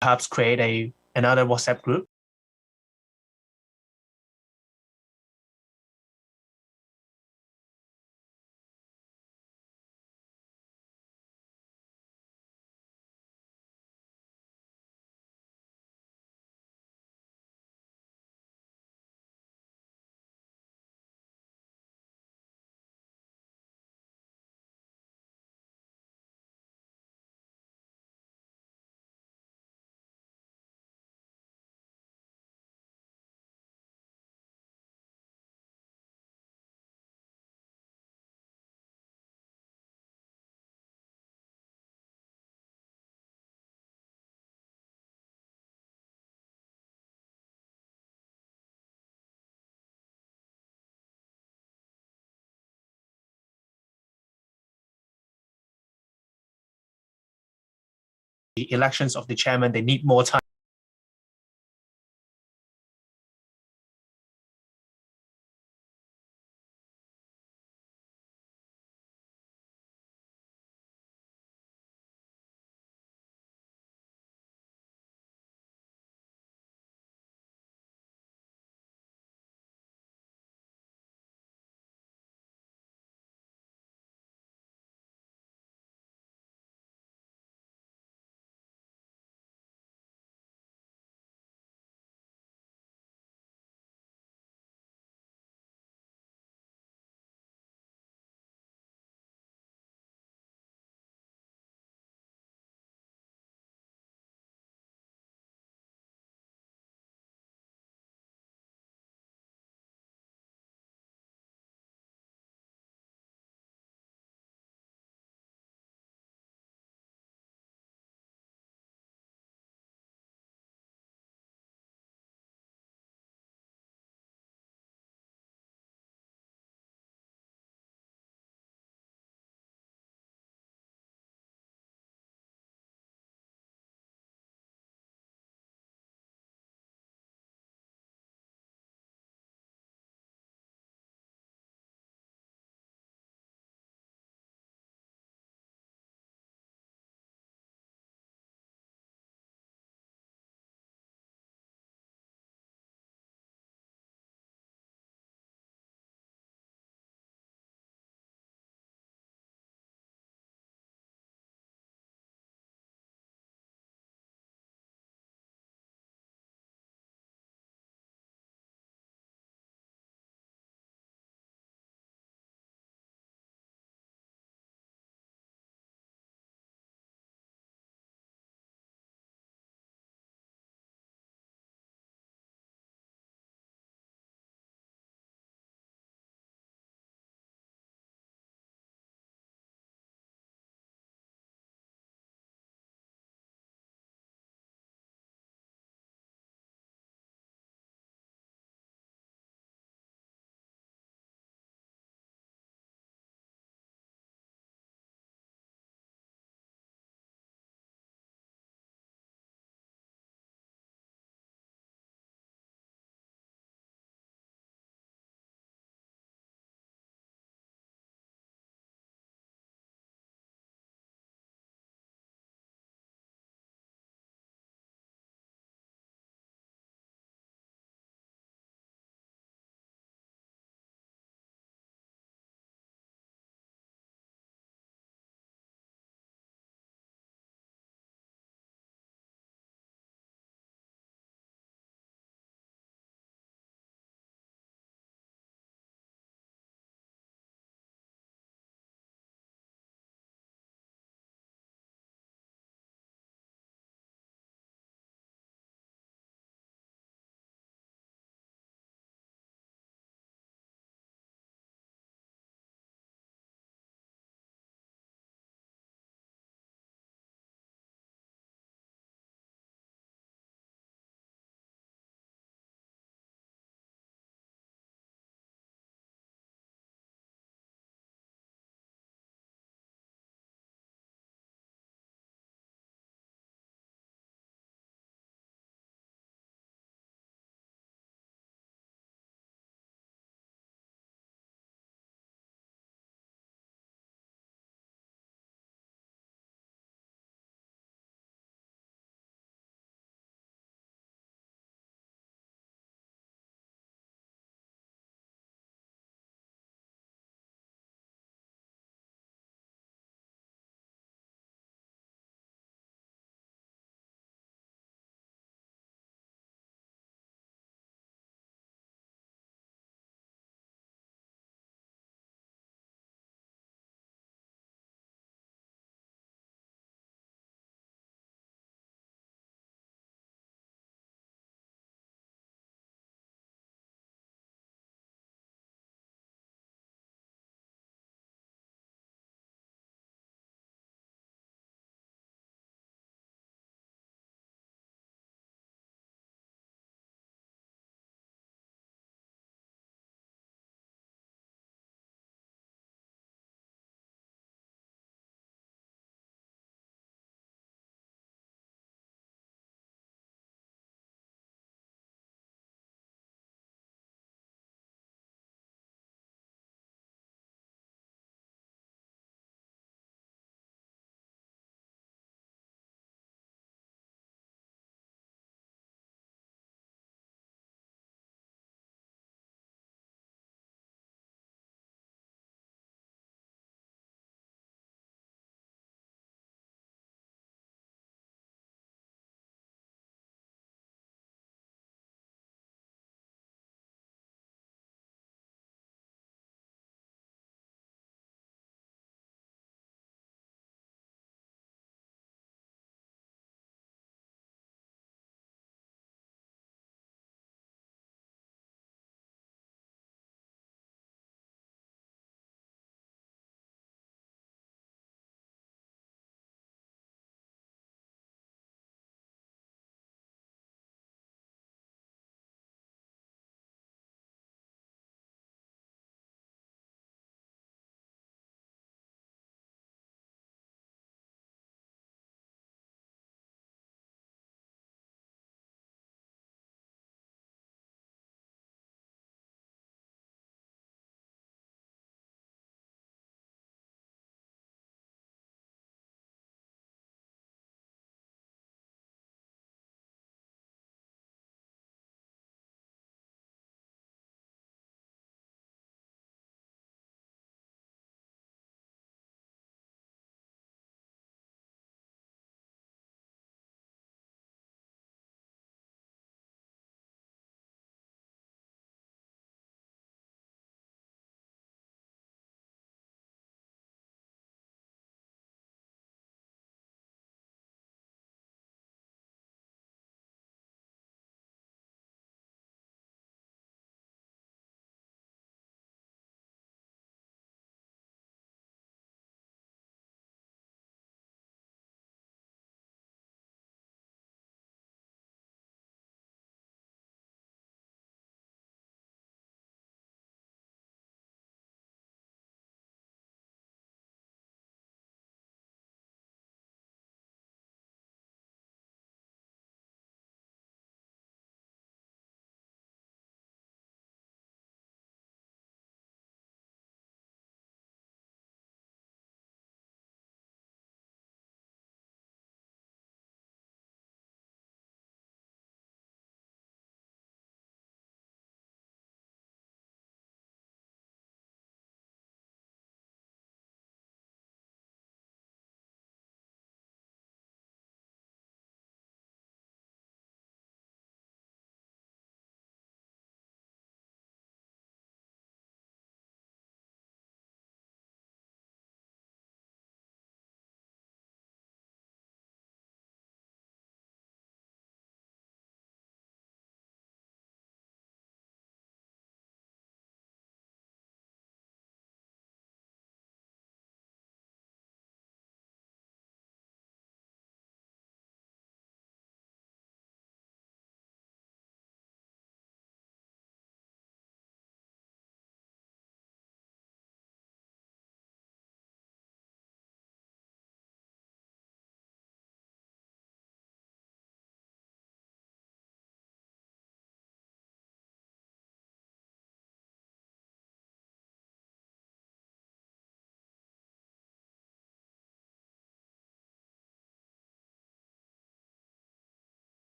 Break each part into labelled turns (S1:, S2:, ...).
S1: perhaps create another WhatsApp group. The elections of the chairman, they need more time.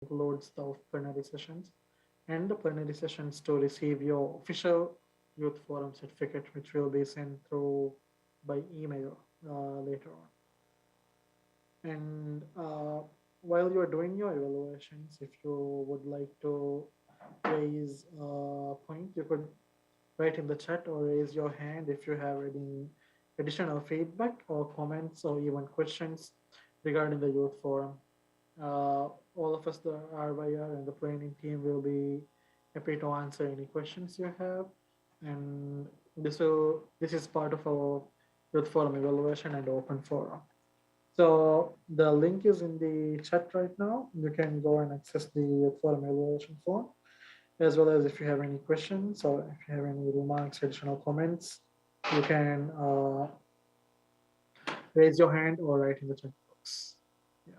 S2: includes the plenary sessions and the plenary sessions to receive your official youth forum certificate, which will be sent through by email later on. And while you're doing your evaluations, if you would like to raise a point, you could write in the chat or raise your hand if you have any additional feedback or comments or even questions regarding the youth forum. All of us, the RYR and the planning team, will be happy to answer any questions you have. And this is part of our youth forum evaluation and open forum. So the link is in the chat right now. You can go and access the youth forum evaluation form, as well as if you have any questions or if you have any remarks, additional comments, you can raise your hand or write in the chat box. Yeah.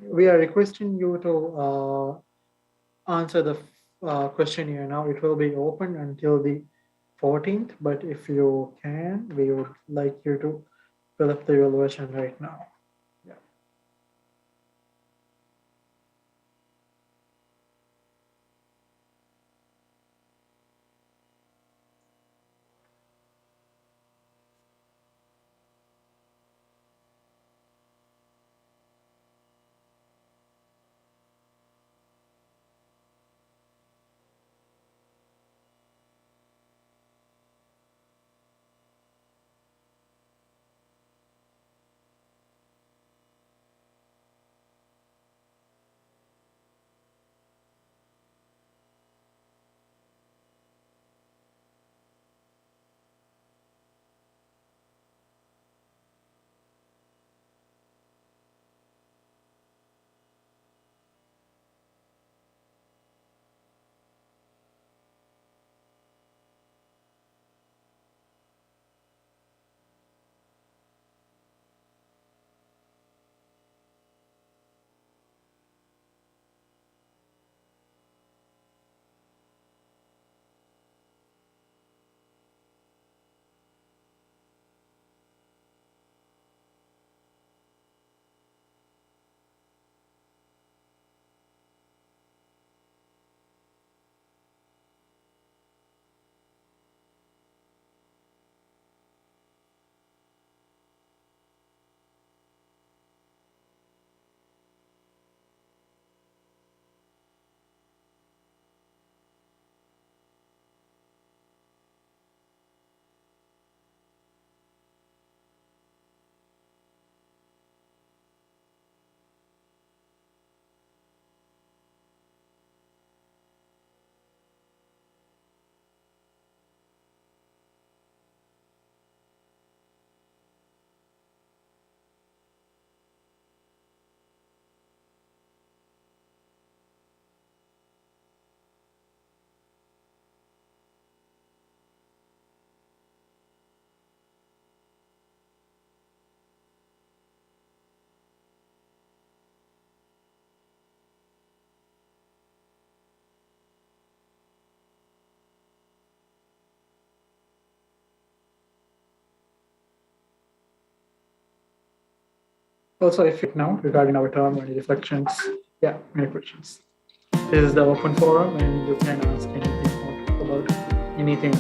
S2: We are requesting you to answer the questionnaire now. It will be open until the 14th, but if you can, we would like you to fill up the evaluation right now. Yeah. Also, if you now regarding our term or any reflections, yeah, any questions. This is the open forum, and you can ask anything about anything.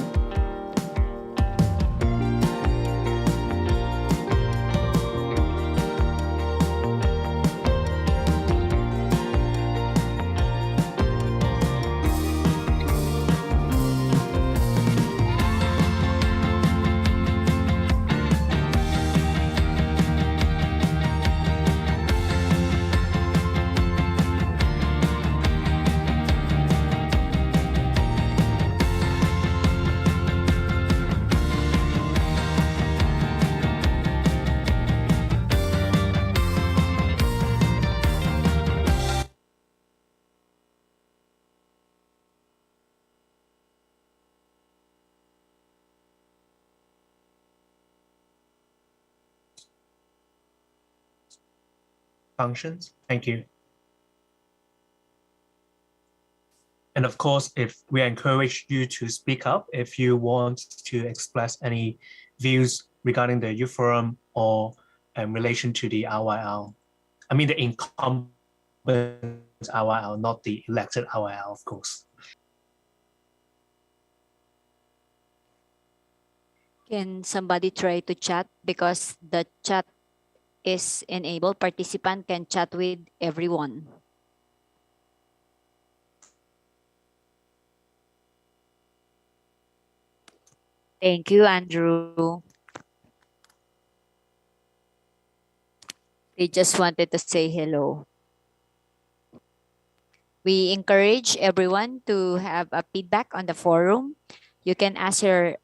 S1: Functions. Thank you. And of course, if we encourage you to speak up, if you want to express any views regarding the youth forum or in relation to the RYL, I mean the incumbent RYL, not the elected RYL, of course.
S3: Can somebody try to chat, because the chat is enabled? Participant can chat with everyone. Thank you, Andrew. They just wanted to say hello. We encourage everyone to have a feedback on the forum. You can ask your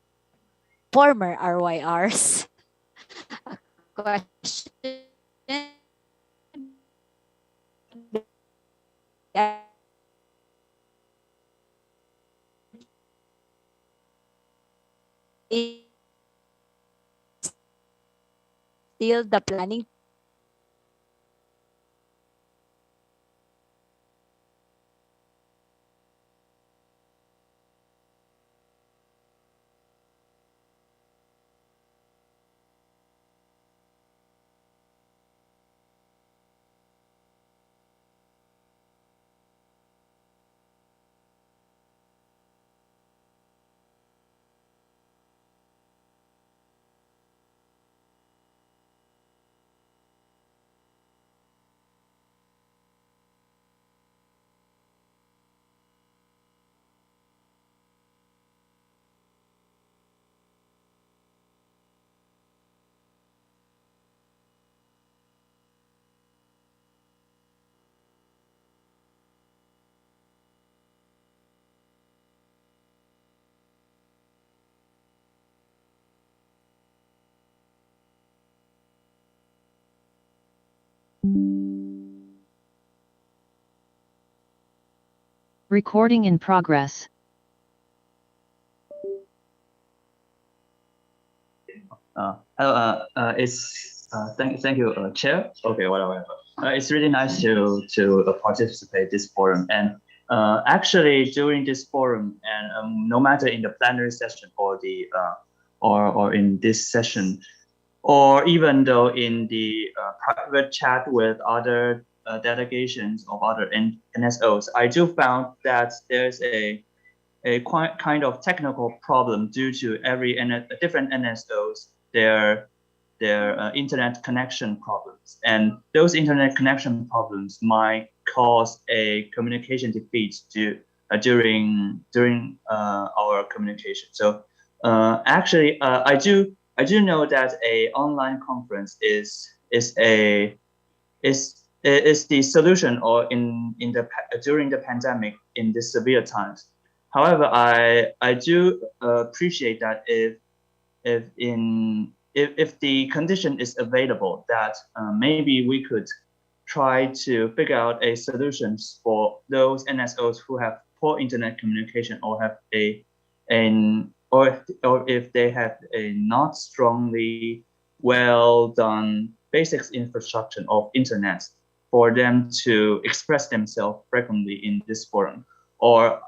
S3: former RYRs a question. Still the planning
S4: Recording in progress.
S5: Hello. Thank you, Chair. Okay, whatever. It's really nice to participate this forum, and actually during this forum, and no matter in the plenary session or the or in this session, or even though in the private chat with other delegations of other NSOs, I do found that there's a quite kind of technical problem due to every different NSOs their internet connection problems, and those internet connection problems might cause a communication defeat during our communication. So actually, I do know that a online conference is the solution, or in the during the pandemic in these severe times. However, I do appreciate that if the condition is available, that maybe we could try to figure out a solutions for those NSOs who have poor internet communication, or have or if they have a not strongly well done basics infrastructure of internet, for them to express themselves frequently in this forum, or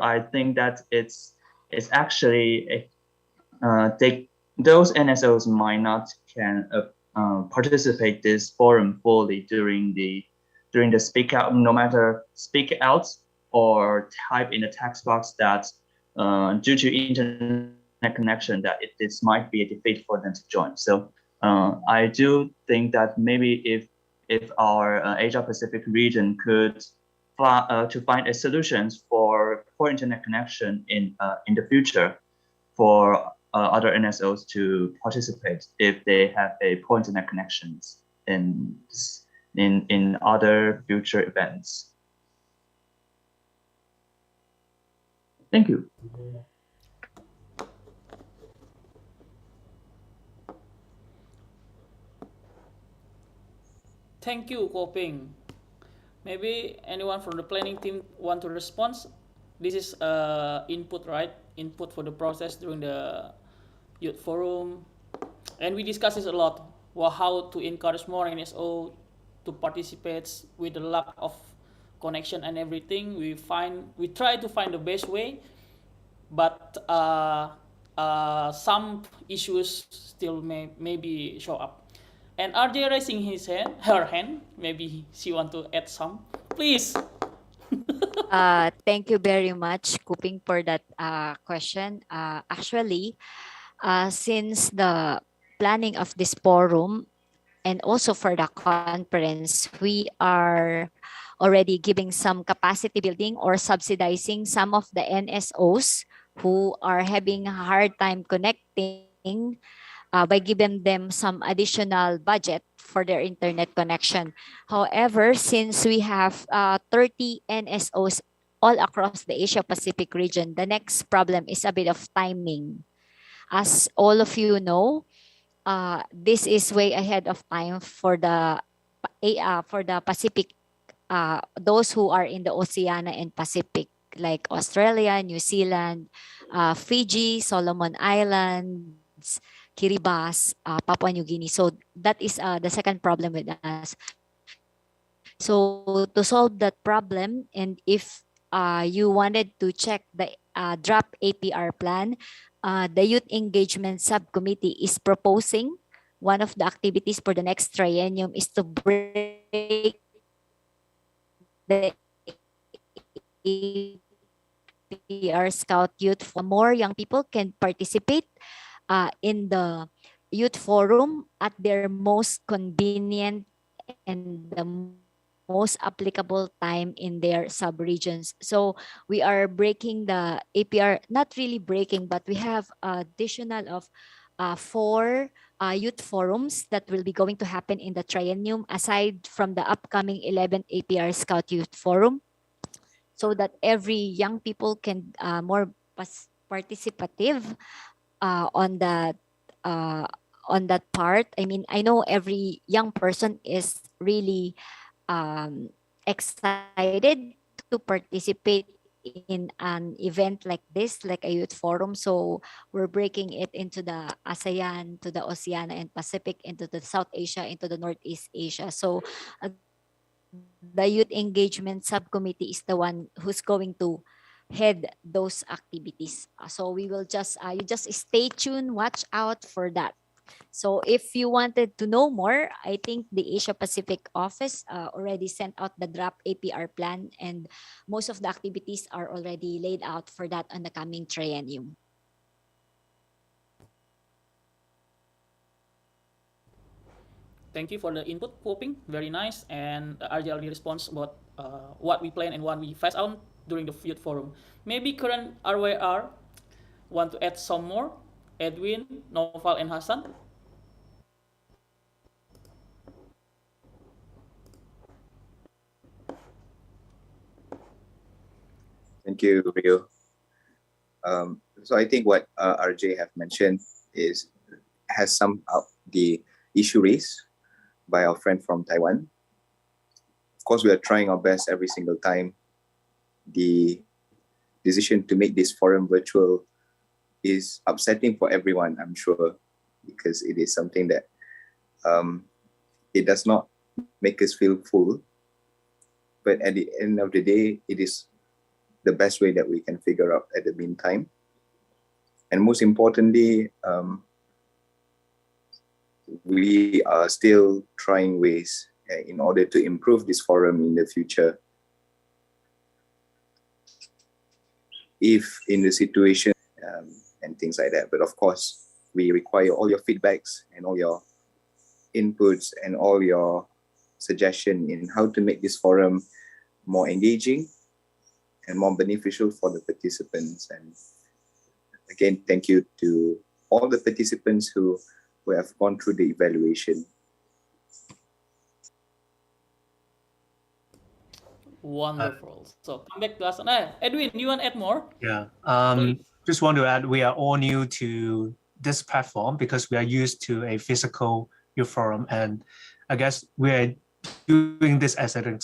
S5: I think that it's actually those NSOs might not can participate this forum fully during the speak out, no matter speak out or type in the text box, that due to internet connection, that this might be a defeat for them to join. So I do think that maybe if our Asia Pacific region could to find a solutions for poor internet connection in the future, for other NSOs to participate if they have a poor internet connections in other future events. Thank you.
S6: Thank you, Koping. Maybe anyone from the planning team want to respond? This is input, right? Input for the process during the youth forum, and we discussed this a lot. Well, how to encourage more NSO to participate with the lack of connection and everything. We try to find the best way, but some issues still maybe show up. And RJ raising her hand. Maybe she want to add some. Please.
S3: Thank you very much, Kuping, for that question. Actually, since the planning of this forum and also for the conference, we are already giving some capacity building or subsidizing some of the NSOs who are having a hard time connecting by giving them some additional budget for their internet connection. However, since we have 30 NSOs all across the Asia Pacific region, the next problem is a bit of timing. As all of you know, this is way ahead of time for the Pacific, those who are in the Oceania and Pacific, like Australia, New Zealand, Fiji, Solomon Islands, Kiribati, Papua New Guinea. So that is the second problem with us. So to solve that problem, and if you wanted to check the draft APR plan, the Youth Engagement Subcommittee is proposing one of the activities for the next triennium is to break the APR Scout Youth for more young people can participate in the youth forum at their most convenient and the most applicable time in their sub-regions. So we are breaking the APR, not really breaking, but we have additional of 4 youth forums that will be going to happen in the triennium aside from the upcoming 11th APR Scout Youth Forum, so that every young people can more participative on that part. I mean, I know every young person is really excited to participate in an event like this, like a youth forum. So we're breaking it into the ASEAN, to the Oceania and Pacific, into the South Asia, into the Northeast Asia. So the Youth Engagement Subcommittee is the one who's going to head those activities. So we will just, you just stay tuned, watch out for that. So if you wanted to know more, I think the Asia Pacific office already sent out the draft APR plan, and most of the activities are already laid out for that on the coming triennium.
S6: Thank you for the input, Poping. Very nice. And RJ already responds about what we plan and what we face on during the youth forum. Maybe current RYR want to add some more? Edwin, Noval, and Hassan?
S4: Thank you, Rio. So I think what RJ have mentioned has some of the issue raised by our friend from Taiwan. Of course, we are trying our best every single time. The decision to make this forum virtual is upsetting for everyone, I'm sure, because it is something that it does not make us feel full. But at the end of the day, it is the best way that we can figure out at the meantime. And most importantly, we are still trying ways in order to improve this forum in the future. If in the situation and things like that. But of course, we require all your feedbacks and all your inputs and all your suggestion in how to make this forum more engaging and more beneficial for the participants. And again, thank you to all the participants who have gone through the evaluation.
S6: Wonderful. So come back to us. Edwin, you want to add more?
S1: Yeah. Just want to add, we are all new to this platform because we are used to a physical youth forum, and I guess we're doing this as an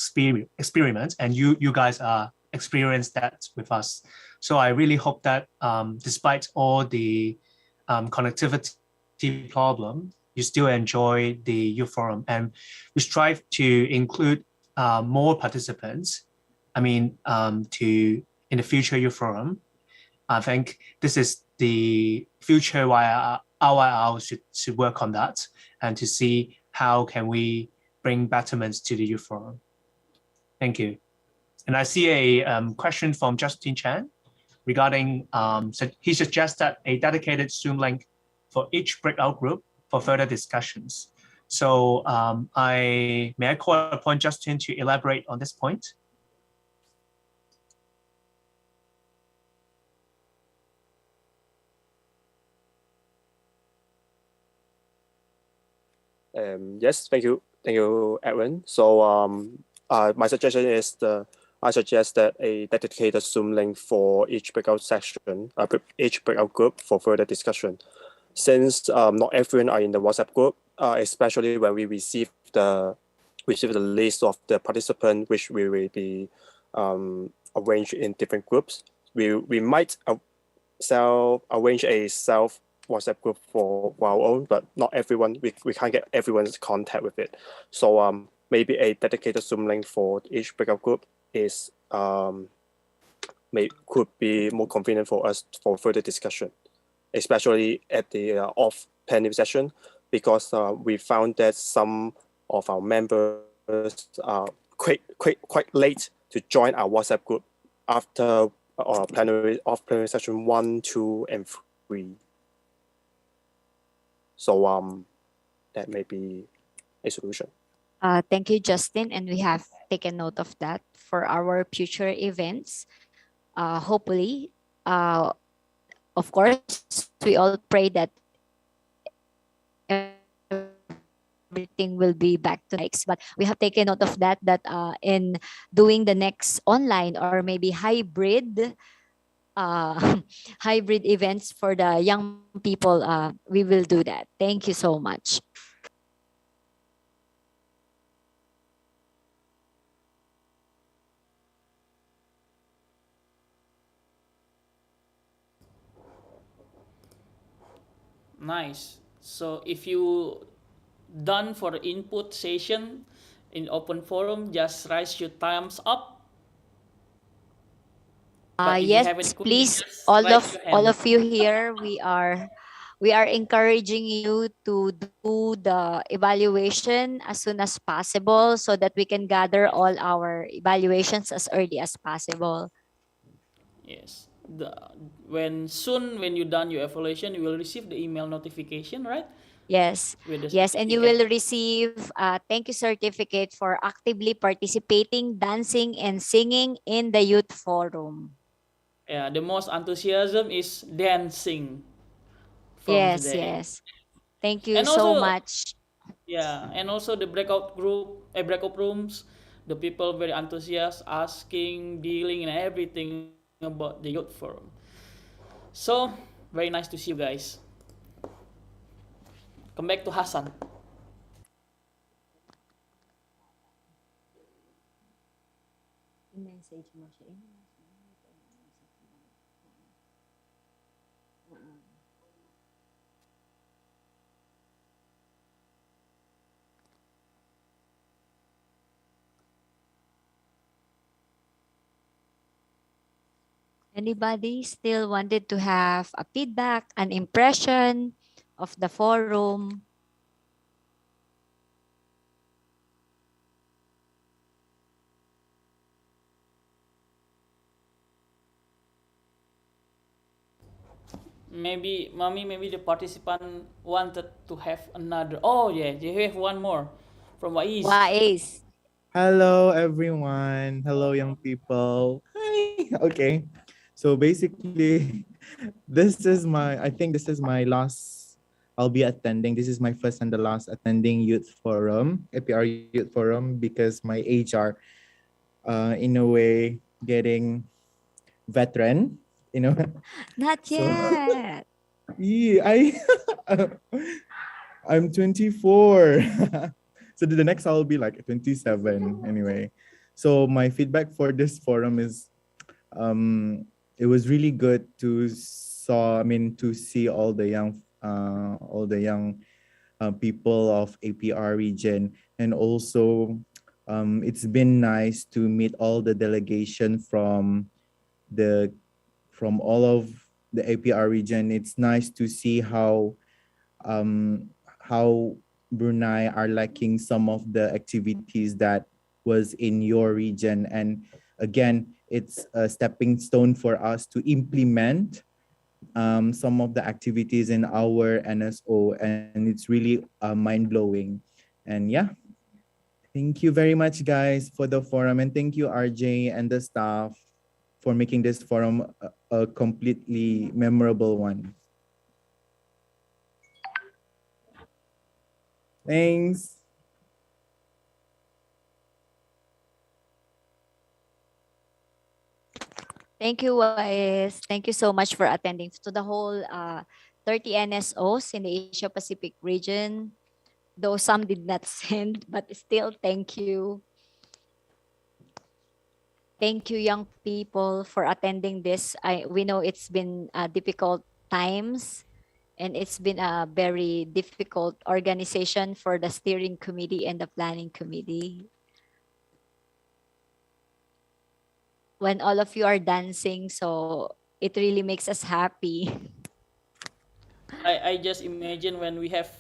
S1: experiment, and you guys are experienced that with us. So I really hope that despite all the connectivity problem, you still enjoy the youth forum, and we strive to include more participants I mean, to in the future youth forum. I think this is the future why our should work on that and to see how can we bring betterments to the youth forum. Thank you. And I see a question from Justin Chan regarding, he suggested a dedicated Zoom link for each breakout group for further discussions. So may I call upon Justin to elaborate on this point?
S7: Yes, thank you, Edwin. So my suggestion is I suggest that a dedicated Zoom link for each breakout section, each breakout group for further discussion. Since not everyone are in the WhatsApp group, especially when we receive the list of the participant, which we will be arranged in different groups. We might arrange a self WhatsApp group for our own, but not everyone, we can't get everyone's contact with it. So maybe a dedicated Zoom link for each breakout group is could be more convenient for us for further discussion, especially at the off planning session, because we found that some of our members are quite late to join our WhatsApp group after plenary session 1, 2, and 3. So that may be a solution.
S3: Thank you, Justin, and we have taken note of that for our future events. Hopefully, of course, we all pray that everything will be back to likes, but we have taken note of that in doing the next online or maybe hybrid hybrid events for the young people, we will do that. Thank you so much.
S6: Nice. So if you done for the input session in open forum, just raise your thumbs up. But if you have any
S3: Yes,
S6: questions,
S3: please,
S6: just
S3: all
S6: raise your hand.
S3: of you here, we are encouraging you to do the evaluation as soon as possible so that we can gather all our evaluations as early as possible.
S6: Yes. When you done your evaluation, you will receive the email notification, right?
S3: Yes.
S6: With the
S3: Yes, and you
S6: certificate.
S3: will receive a thank you certificate for actively participating, dancing, and singing in the youth forum.
S6: Yeah, the most enthusiasm is dancing from
S3: Yes,
S6: today.
S3: yes. Thank you
S6: And
S3: so
S6: also,
S3: much.
S6: yeah, and also the breakout rooms, the people very enthusiastic, asking, dealing, and everything about the youth forum. So, very nice to see you guys. Come back to Hassan.
S3: Message mo siya. Anybody still wanted to have a feedback, an impression of the forum?
S6: Maybe the participant wanted to have another. Oh yeah, you have one more from Wais.
S3: Wais.
S8: Hello, everyone. Hello, young people. Hi. Okay. So basically, I think this is my last, I'll be attending. This is my first and the last attending youth forum, APR youth forum, because my age are, in a way, getting veteran, you know.
S3: Not yet.
S8: Yeah, I'm 24. So the next I'll be like 27 anyway. So my feedback for this forum is it was really good to see all the young people of APR region, and also It's been nice to meet all the delegation from all of the APR region. It's nice to see how Brunei are lacking some of the activities that was in your region. And again, it's a stepping stone for us to implement some of the activities in our NSO, and it's really mind blowing. And yeah, thank you very much, guys, for the forum, and thank you, RJ, and the staff for making this forum a completely memorable one. Thanks.
S3: Thank you, Wais. Thank you so much for attending to the whole 30 NSOs in the Asia Pacific region. Though some did not send, but still thank you. Thank you, young people, for attending this. We know it's been difficult times, and it's been a very difficult organization for the steering committee and the planning committee. When all of you are dancing, so it really makes us happy.
S6: I just imagine when we have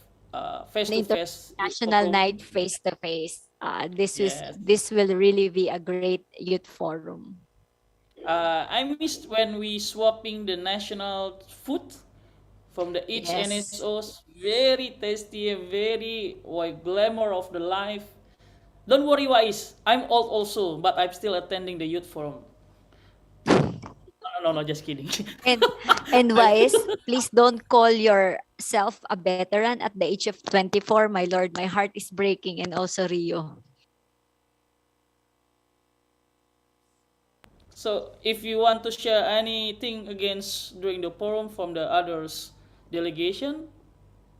S6: face to face
S3: National night face to face. This will really be a great youth forum.
S6: I missed when we swapping the national food from the each NSOs. Very tasty, very glamour of the life. Don't worry, Wais. I'm old also, but I'm still attending the youth forum. No, just kidding.
S3: And Wais, please don't call yourself a veteran at the age of 24, my lord. My heart is breaking, and also Rio.
S6: So if you want to share anything against during the forum from the others delegation,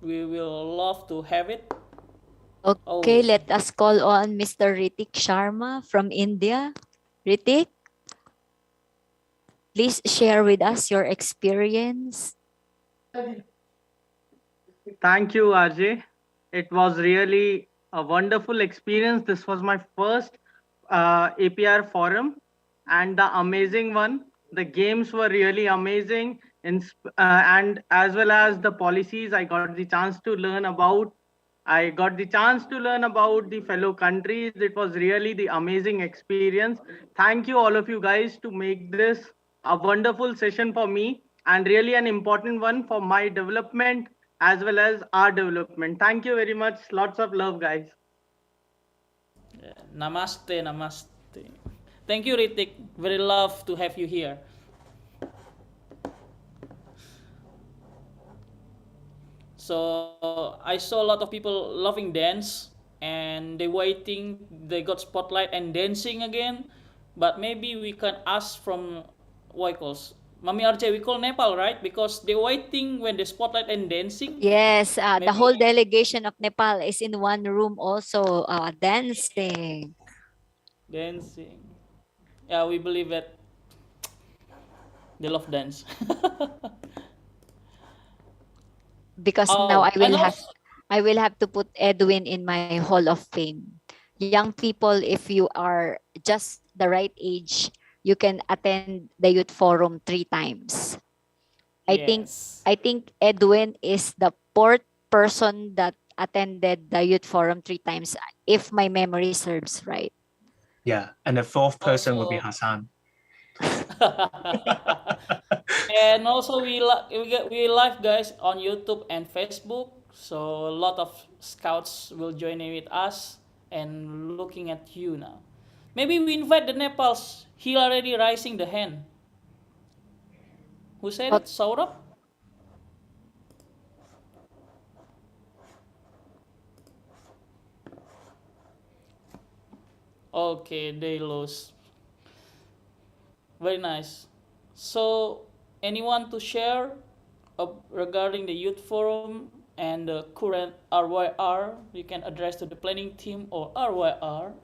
S6: we will love to have it.
S3: Okay, let us call on Mr. Ritik Sharma from India. Ritik, please share with us your experience.
S9: Thank you, RJ. It was really a wonderful experience. This was my first APR forum, and the amazing one. The games were really amazing, and as well as the policies, I got the chance to learn about. I got the chance to learn about the fellow countries. It was really the amazing experience. Thank you, all of you guys, to make this a wonderful session for me, and really an important one for my development as well as our development. Thank you very much. Lots of love, guys.
S6: Namaste, namaste. Thank you, Ritik. Very love to have you here. So I saw a lot of people loving dance, and they got spotlight and dancing again. But maybe we can ask from Waikos. Mami RJ, we call Nepal, right? Because they're waiting when the spotlight and dancing.
S3: Yes, the whole delegation of Nepal is in one room also dancing.
S6: Dancing. Yeah, we believe that they love dance.
S3: Because now I will have to put Edwin in my Hall of Fame. Young people, if you are just the right age, you can attend the youth forum 3 times. I think Edwin is the 4th person that attended the youth forum 3 times, if my memory serves right.
S1: Yeah, and the 4th person will be Hassan.
S6: And also we live, guys, on YouTube and Facebook. So a lot of scouts will join in with us and looking at you now. Maybe we invite the Nepals. He already raising the hand. Who said it? Saurabh? Okay, they lost. Very nice. So, anyone to share regarding the youth forum and the current RYR? You can address to the planning team or RYR.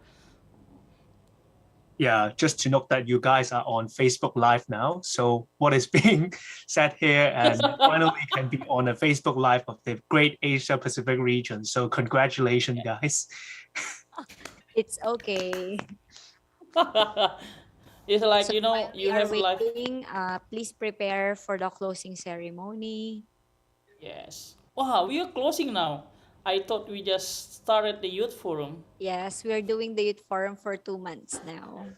S1: Yeah, just to note that you guys are on Facebook Live now. So what is being said here and finally can be on a Facebook Live of the Great Asia Pacific region. So congratulations, guys.
S3: It's okay.
S6: It's like,
S3: So
S6: you know,
S3: while we
S6: you
S3: are
S6: have like,
S3: waiting, please prepare for the closing ceremony.
S6: yes. Wow, we are closing now. I thought we just started the youth forum.
S3: Yes, we are doing the youth forum for 2 months now.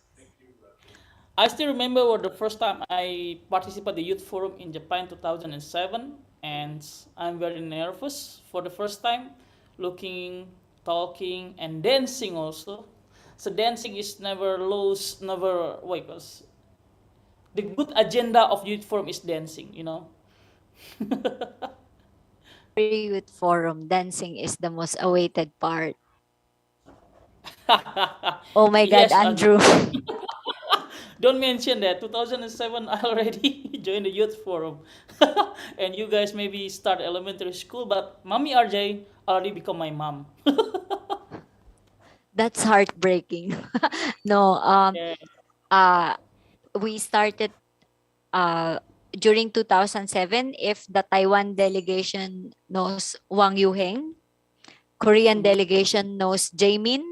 S6: I still remember the first time I participated the youth forum in Japan 2007, and I'm very nervous for the first time, looking, talking, and dancing also. So dancing is never lose, never wait, 'cause the good agenda of youth forum is dancing, you know.
S3: Every youth forum, dancing is the most awaited part. Oh my God,
S6: Yes,
S3: Andrew.
S6: don't mention that 2007 I already joined the youth forum, and you guys maybe start elementary school, but mommy RJ already become my mom.
S3: That's heartbreaking. No,
S6: Yeah.
S3: uh, we started uh, during 2007. If the Taiwan delegation knows Wang Yuheng, Korean
S6: Mhm.
S3: delegation knows Jamin,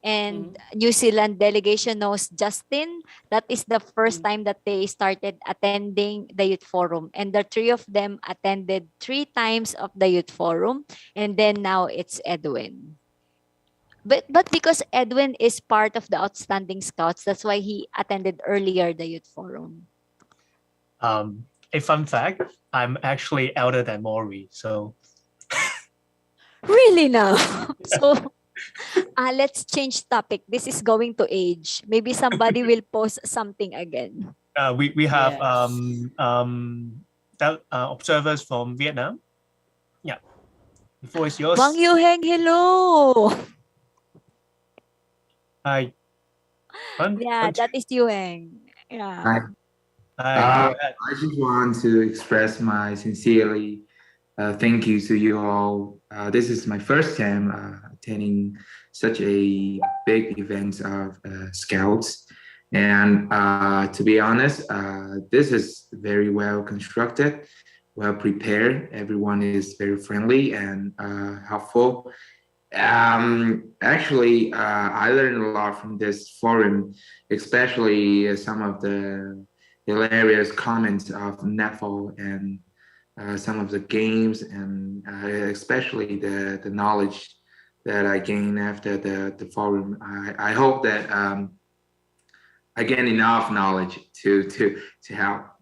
S3: and
S6: Mhm.
S3: New Zealand delegation knows Justin. That is the first
S6: Mhm.
S3: time that they started attending the youth forum. And the three of them attended 3 times of the youth forum. And then now it's Edwin. But because Edwin is part of the outstanding scouts, that's why he attended earlier the youth forum.
S1: A fun fact: I'm actually elder than Maury, so
S3: Really now? So let's change topic. This is going to age. Maybe somebody will post something again.
S1: we have
S6: Yes.
S1: that, observers from Vietnam. Yeah, the floor is
S3: Wang
S1: yours.
S3: Yuheng, hello.
S1: Hi,
S3: Yeah, that is Yuheng. Yeah.
S10: I,
S1: hi, go ahead.
S10: I just want to express my sincerely thank you to you all. This is my first time attending such a big event of Scouts. And to be honest, this is very well constructed, well prepared. Everyone is very friendly and helpful. Actually, I learned a lot from this forum, especially some of the hilarious comments of Netfall and some of the games, and especially the knowledge that I gained after the forum. I hope that I gain enough knowledge to help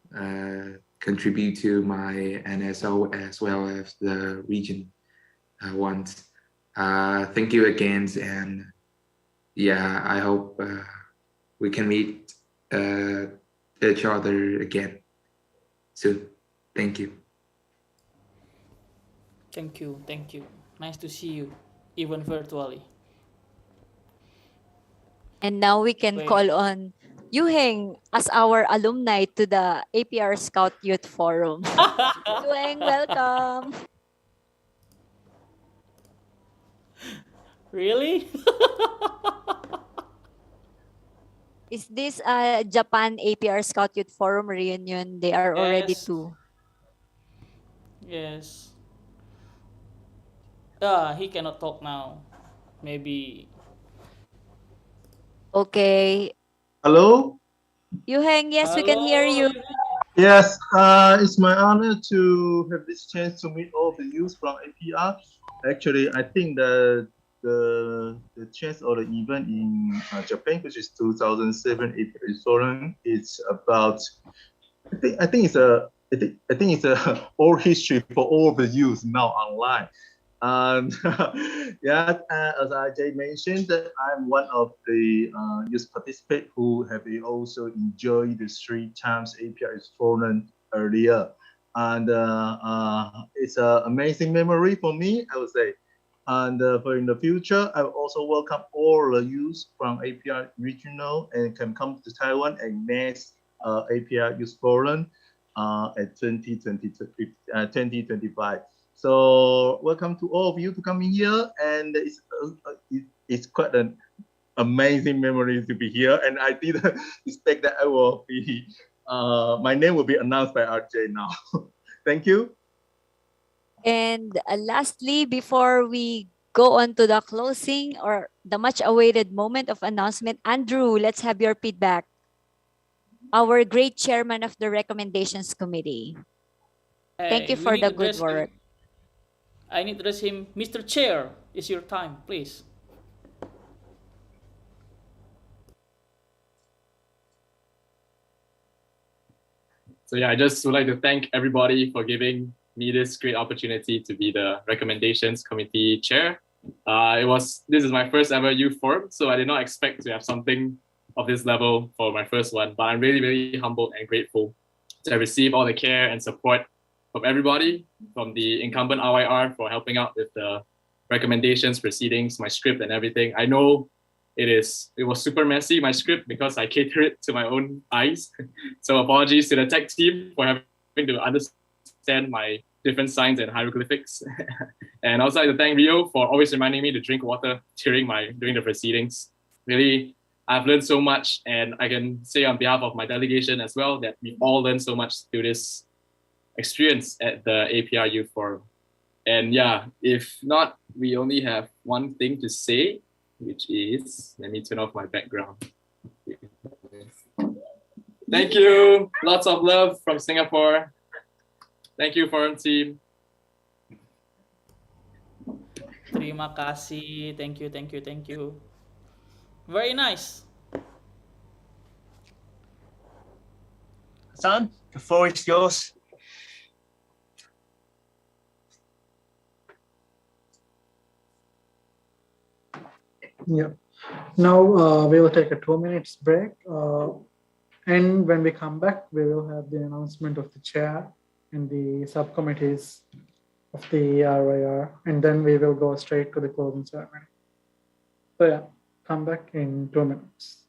S10: contribute to my NSO as well as the region ones. Thank you again, and yeah, I hope we can meet each other again soon. Thank you.
S6: Thank you. Thank you. Nice to see you, even virtually.
S3: And now we can
S6: Wait.
S3: call on Yuheng as our alumni to the APR Scout Youth Forum. Yuheng, welcome.
S6: Really?
S3: Is this Japan APR Scout Youth Forum reunion? They are already
S6: Yes.
S3: two.
S6: Yes. He cannot talk now. Maybe.
S3: Okay.
S11: Hello.
S3: Yuheng, yes, we can hear
S6: Hello.
S3: you.
S11: Yes, it's my honor to have this chance to meet all the youth from APR. Actually, I think the chance or the event in Japan, which is 2007 APR Forum, it's about. I think it's a. I think it's a old history for all the youth now online. And yeah, as IJ mentioned, that I'm one of the youth participants who have also enjoyed the 3 times API forum earlier. And it's an amazing memory for me, I would say. And for in the future, I will also welcome all the youth from API regional and can come to Taiwan and next API Youth Forum at 2025. So welcome to all of you to come in here, and it's quite an amazing memory to be here. And I didn't expect that I will be my name will be announced by RJ now. Thank you.
S3: And lastly, before we go on to the closing or the much awaited moment of announcement. Andrew, let's have your feedback. Our great chairman of the recommendations committee. Thank you
S6: We
S3: for
S6: need
S3: the
S6: to
S3: good
S6: address
S3: work.
S6: him. I need to address him. Mr. Chair, it's your time, please.
S12: So yeah, I just would like to thank everybody for giving me this great opportunity to be the recommendations committee chair. This is my first ever youth forum, so I did not expect to have something of this level for my first one, but I'm really, really humbled and grateful to have received all the care and support from everybody, from the incumbent RYR for helping out with the recommendations, proceedings, my script and everything. I know it was super messy, my script, because I cater it to my own eyes. So apologies to the tech team for having to understand my different signs and hieroglyphics. And also like to thank Rio for always reminding me to drink water during the proceedings. Really, I've learned so much, and I can say on behalf of my delegation as well that we've all learned so much through this experience at the APR Youth Forum. And yeah, if not, we only have one thing to say, which is, let me turn off my background. Thank you. Lots of love from Singapore. Thank you, forum team.
S6: Terima kasih. Thank you, thank you, thank you. Very nice.
S1: Hassan, the floor is yours.
S2: Yeah. Now we will take a 2 minutes break. And when we come back, we will have the announcement of the chair and the subcommittees of the RYR, and then we will go straight to the closing ceremony. So yeah, come back in 2 minutes.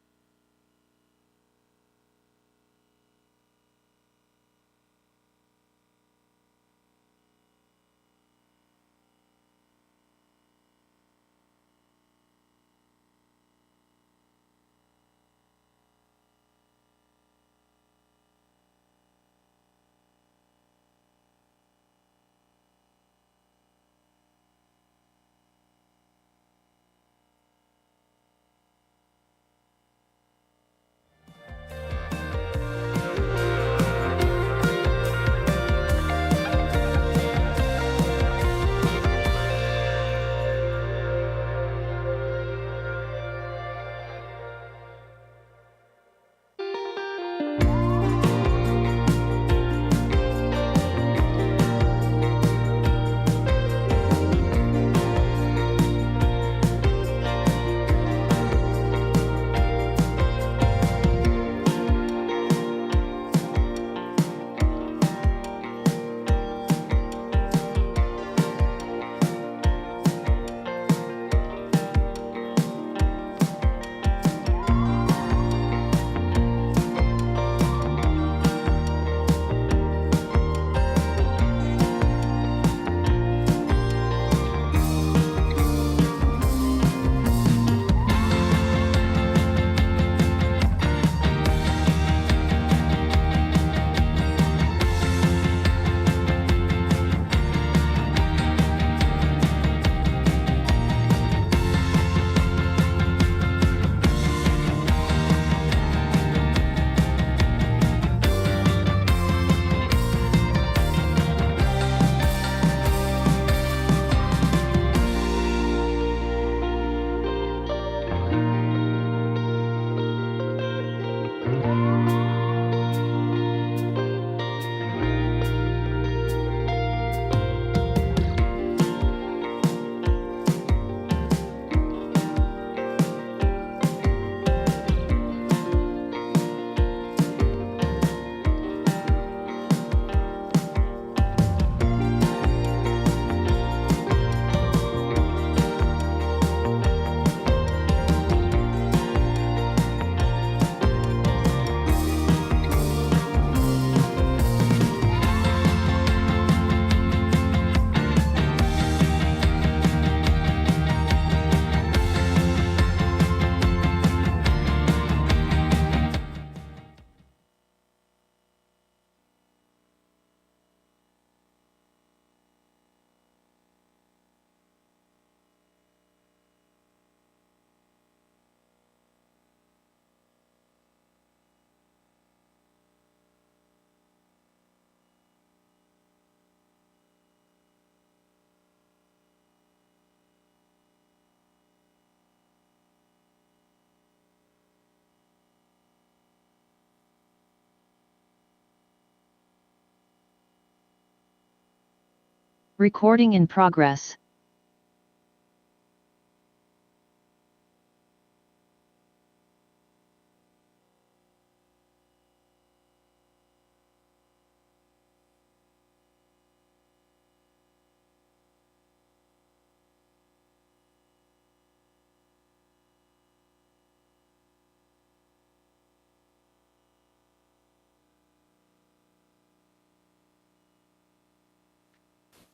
S13: Recording in progress.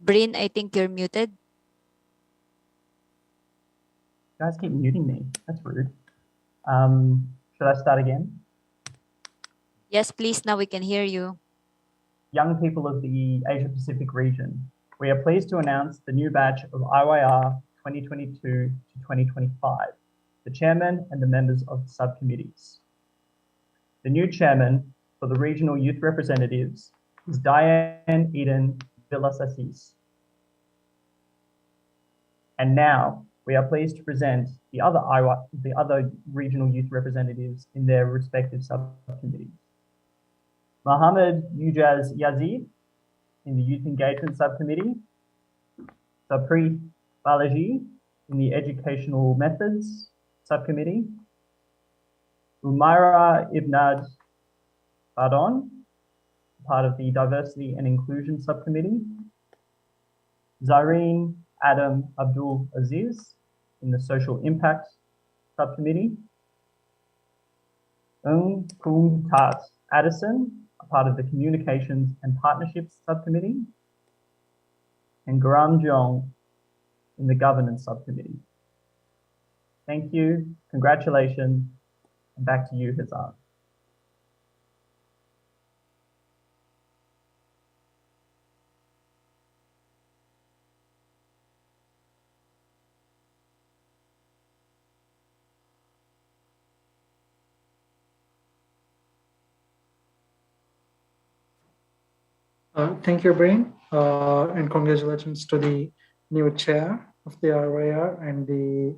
S3: Bryn, I think you're muted.
S14: You guys keep muting me. That's rude. Should I start again?
S3: Yes, please. Now we can hear you.
S14: Young people of the Asia Pacific region, we are pleased to announce the new batch of IYR 2022 to 2025, the chairman and the members of the subcommittees. The new chairman for the regional youth representatives is Diane Eden Villasassis. And now we are pleased to present the other regional youth representatives in their respective subcommittees. Mohammed Ujaz Yazid in the Youth Engagement Subcommittee, Sapri Balaji in the Educational Methods Subcommittee, Umaira Ibnad Badon, part of the Diversity and Inclusion Subcommittee, Zareen Adam Abdul Aziz in the Social Impact Subcommittee, Kung Tat Addison, a part of the Communications and Partnerships Subcommittee, and Garam Jong in the Governance Subcommittee. Thank you, congratulations, and back to you, Hazan.
S2: Thank you, Brain, and congratulations to the new chair of the RYR and the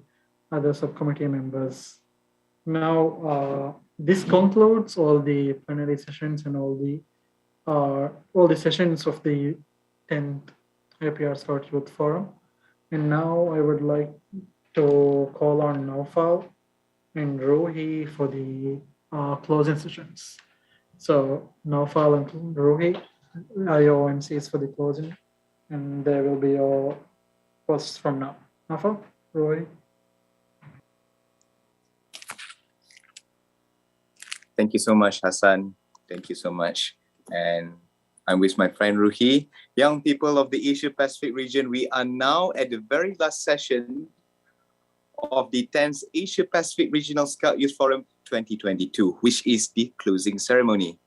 S2: other subcommittee members. Now, this concludes all the plenary sessions and all the sessions of the 10th APR Scout Youth Forum. And now I would like to call on Naufal and Rohi for the closing sessions. So Naufal and Rohi are your MCs for the closing, and they will be your hosts from now. Naufal, Rohi.
S4: Thank you so much, Hassan. Thank you so much. And I'm with my friend Ruhi. Young people of the Asia Pacific region, we are now at the very last session of the 10th Asia Pacific Regional Scout Youth Forum 2022, which is the closing ceremony.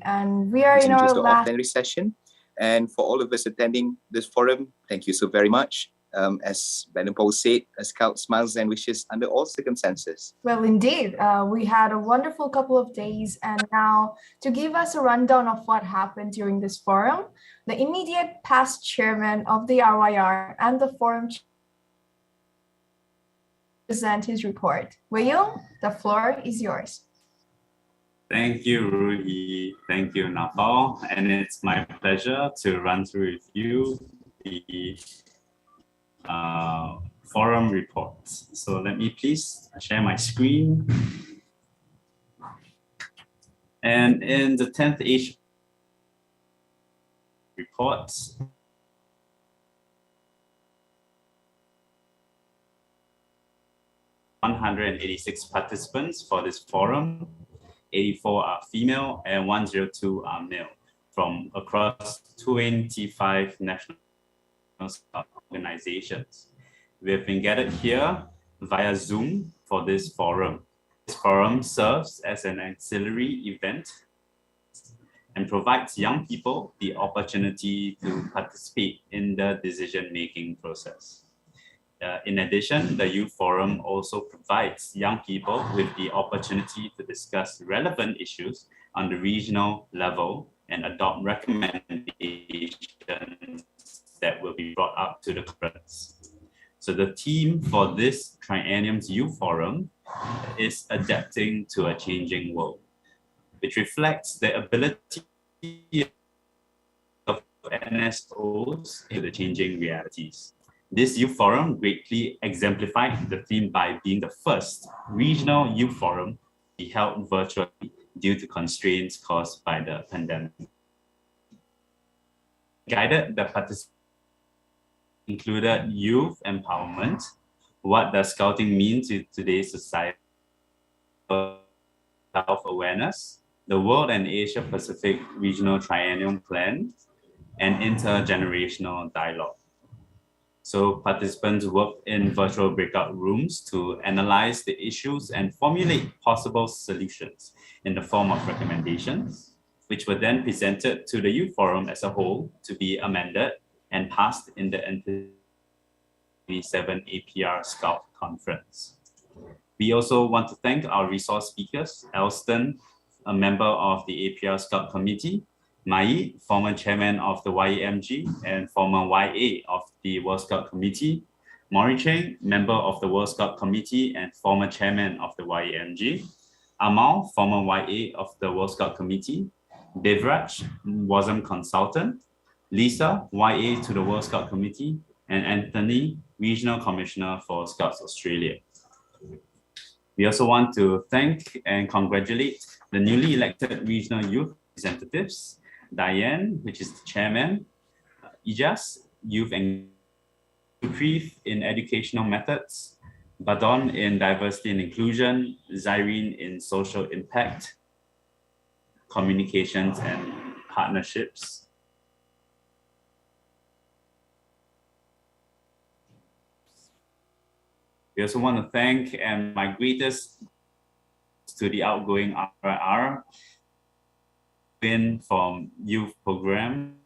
S15: And we are in our last
S4: plenary session. And for all of us attending this forum, thank you so very much. As Ben Paul said, a scout smiles and wishes under all circumstances.
S15: Well, indeed, we had a wonderful couple of days, and now to give us a rundown of what happened during this forum, the immediate past chairman of the RYR and the forum present his report. Wayung, the floor is yours.
S16: Thank you, Ruhi. Thank you, Naufal. And it's my pleasure to run through with you the forum report. So let me please share my screen. And in the 10th Asia report, (186) participants for this forum. 84 are female and 102 are male from across 25 national organizations. We have been gathered here via Zoom for this forum. This forum serves as an auxiliary event and provides young people the opportunity to participate in the decision-making process. In addition, the Youth Forum also provides young people with the opportunity to discuss relevant issues on the regional level and adopt recommendations that will be brought up to the conference. So the theme for this triennium's Youth Forum is adapting to a changing world, which reflects the ability of NSOs to the changing realities. This youth forum greatly exemplified the theme by being the first regional youth forum to be held virtually due to constraints caused by the pandemic. Guided the participants included youth empowerment, what does scouting mean to today's society, self-awareness, the World and Asia Pacific Regional Triennium Plan, and intergenerational dialogue. So participants worked in virtual breakout rooms to analyze the issues and formulate possible solutions in the form of recommendations, which were then presented to the Youth Forum as a whole to be amended and passed in the 10th APR Scout Conference. We also want to thank our resource speakers, Elston, a member of the APR Scout Committee, Mai, former chairman of the YAMG and former YA of the World Scout Committee, Maury Cheng, member of the World Scout Committee and former chairman of the YAMG, Amal, former YA of the World Scout Committee, Devraj, WASM consultant, Lisa, YA to the World Scout Committee, and Anthony, Regional Commissioner for Scouts Australia. We also want to thank and congratulate the newly elected regional youth representatives, Diane, which is the chairman, Ijas, youth and Supriv in educational methods, Badon in diversity and inclusion, Zyrene in social impact, communications and partnerships. We also want to thank and my greatest to the outgoing RR, Win from Youth Program,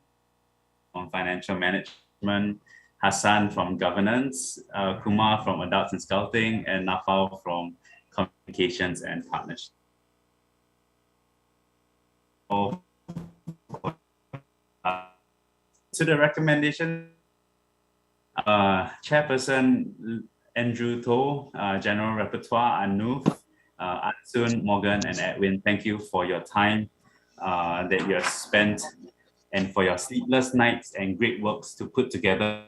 S16: on Financial Management, Hassan from Governance, Kumar from Adults and Scouting, and Nafal from Communications and Partnerships. To the recommendation, Chairperson Andrew To, General Repertoire Anuf, Ansun, Morgan, and Edwin, thank you for your time that you have spent and for your sleepless nights and great works to put together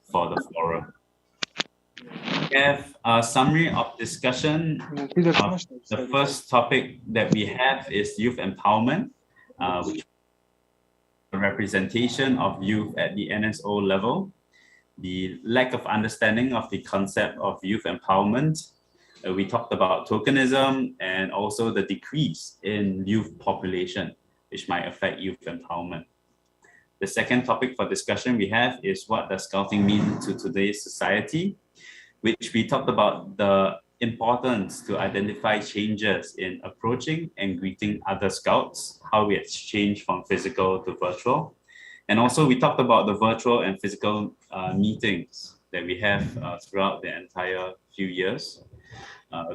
S16: for the forum. We have a summary of discussion. The first topic that we have is youth empowerment, which is the representation of youth at the NSO level, the lack of understanding of the concept of youth empowerment. We talked about tokenism and also the decrease in youth population, which might affect youth empowerment. The second topic for discussion we have is what does scouting mean to today's society, which we talked about the importance to identify changes in approaching and greeting other scouts, how we exchange from physical to virtual. And also we talked about the virtual and physical meetings that we have throughout the entire few years.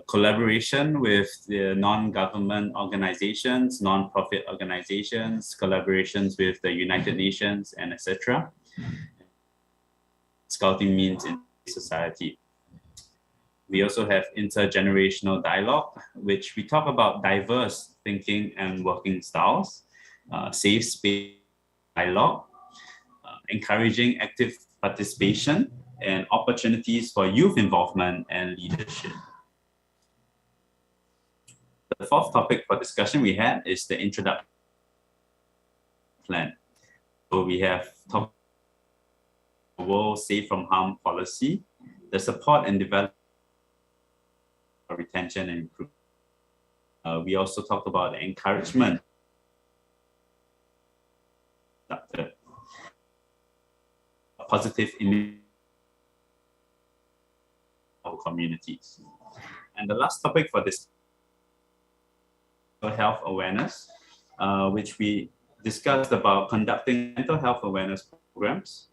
S16: Collaboration with the non-government organizations, non-profit organizations, collaborations with the United Nations, and etc. Scouting means in society. We also have intergenerational dialogue, which we talk about diverse thinking and working styles, safe space dialogue, encouraging active participation, and opportunities for youth involvement and leadership. The fourth topic for discussion we had is the introduction plan. So we have talked about the World Safe from Harm policy, the support and development of retention and improvement. We also talked about the encouragement positive image of communities. And the last topic for this health awareness, which we discussed about conducting mental health awareness programs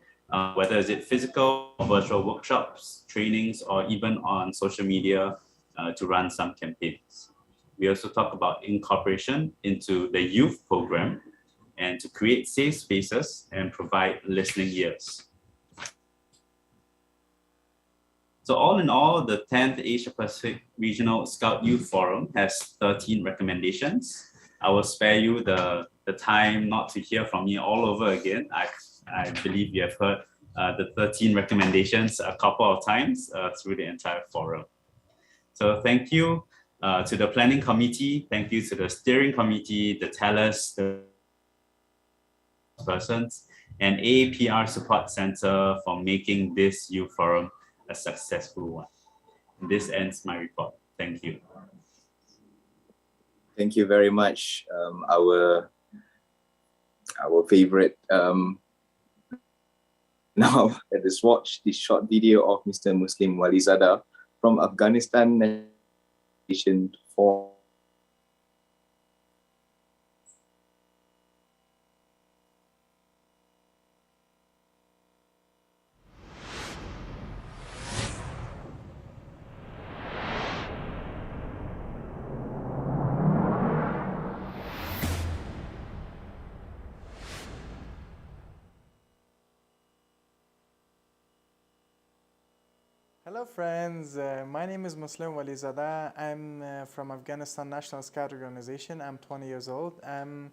S16: whether is it physical or virtual workshops, trainings, or even on social media to run some campaigns. We also talk about incorporation into the youth program and to create safe spaces and provide listening ears. So all in all, the 10th Asia Pacific Regional Scout Youth Forum has 13 recommendations. I will spare you the time not to hear from me all over again. I believe you have heard the 13 recommendations a couple of times through the entire forum. So thank you to the planning committee, thank you to the steering committee, the tellers, the persons, and APR Support Center for making this youth forum a successful one. And this ends my report. Thank you.
S4: Thank you very much, our favorite. Now let us watch this short video of Mr. Muslim Walizada from Afghanistan Nation for.
S17: Hello friends, my name is Muslim Walizada. I'm from Afghanistan National Scout Organization. I'm 20 years old. I'm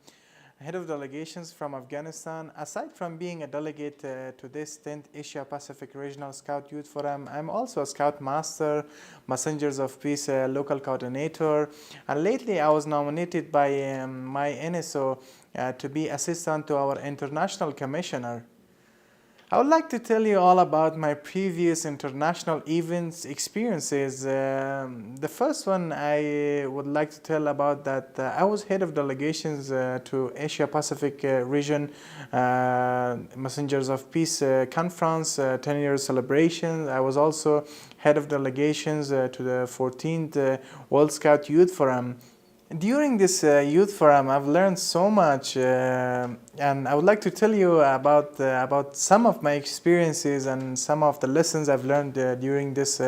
S17: head of delegations from Afghanistan. Aside from being a delegate to this 10th Asia Pacific Regional Scout Youth Forum, I'm also a Scout Master, Messengers of Peace local coordinator. And lately I was nominated by my NSO to be assistant to our international commissioner. I would like to tell you all about my previous international events experiences. The first one I would like to tell about that I was head of delegations to Asia Pacific region Messengers of Peace conference, 10-year celebration. I was also head of delegations to the 14th World Scout Youth Forum. During this youth forum, I've learned so much, and I would like to tell you about some of my experiences and some of the lessons I've learned during this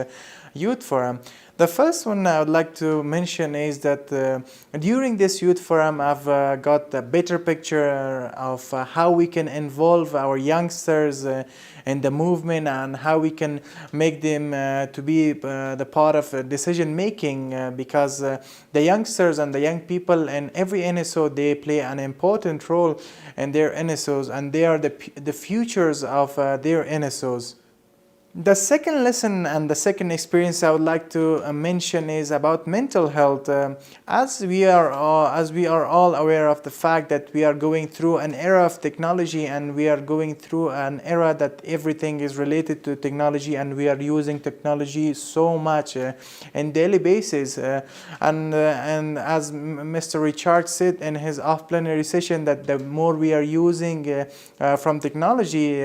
S17: youth forum. The first one I would like to mention is that during this youth forum, I've got a better picture of how we can involve our youngsters in the movement and how we can make them to be the part of decision making because the youngsters and the young people in every NSO, they play an important role in their NSOs and they are the futures of their NSOs. The second lesson and the second experience I would like to mention is about mental health. As we are all aware of the fact that we are going through an era of technology and we are going through an era that everything is related to technology and we are using technology so much in daily basis. And as Mr. Richard said in his off-plenary session that the more we are using from technology,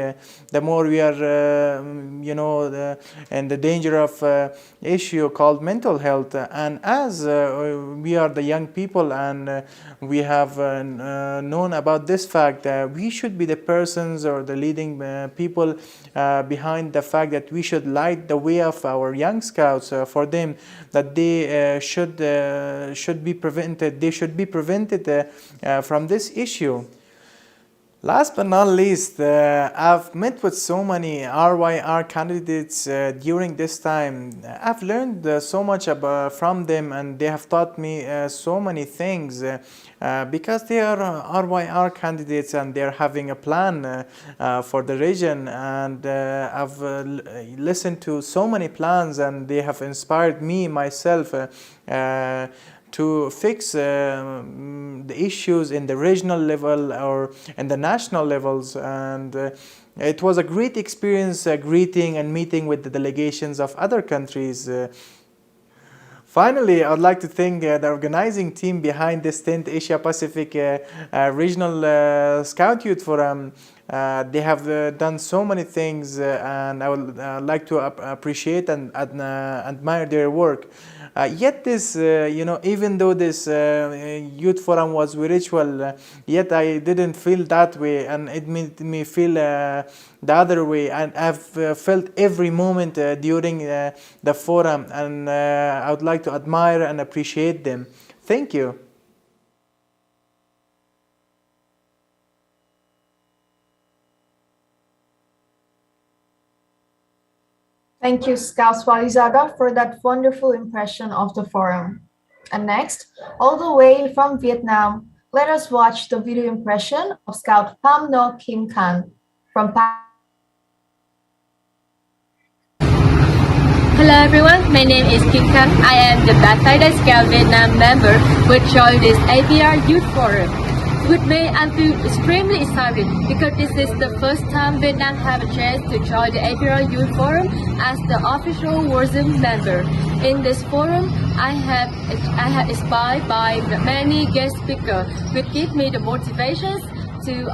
S17: the more we are and the danger of issue called mental health. And as we are the young people and we have known about this fact, we should be the persons or the leading people behind the fact that we should light the way of our young scouts for them, that they should be prevented. They should be prevented from this issue. Last but not least, I've met with so many RYR candidates during this time. I've learned so much from them and they have taught me so many things because they are RYR candidates and they're having a plan for the region, and I've listened to so many plans and they have inspired me myself to fix the issues in the regional level or in the national levels. And it was a great experience greeting and meeting with the delegations of other countries. Finally, I would like to thank the organizing team behind this 10th Asia Pacific Regional Scout Youth Forum. They have done so many things and I would like to appreciate and admire their work. Yet this, even though this youth forum was virtual, yet I didn't feel that way, and it made me feel the other way. And I've felt every moment during the forum, and I would like to admire and appreciate them. Thank you.
S15: Thank you, Scout Swalizada, for that wonderful impression of the forum. And next, all the way from Vietnam, let us watch the video impression of Scout Pham No Kim Khan from
S18: Hello everyone, my name is Kim Khan. I am the Bethsaida Scout Vietnam member which joined this APR Youth Forum. With me, I feel extremely excited because this is the first time Vietnam have a chance to join the APR Youth Forum as the official WARZOOM member. In this forum, I have inspired by the many guest speakers which give me the motivations to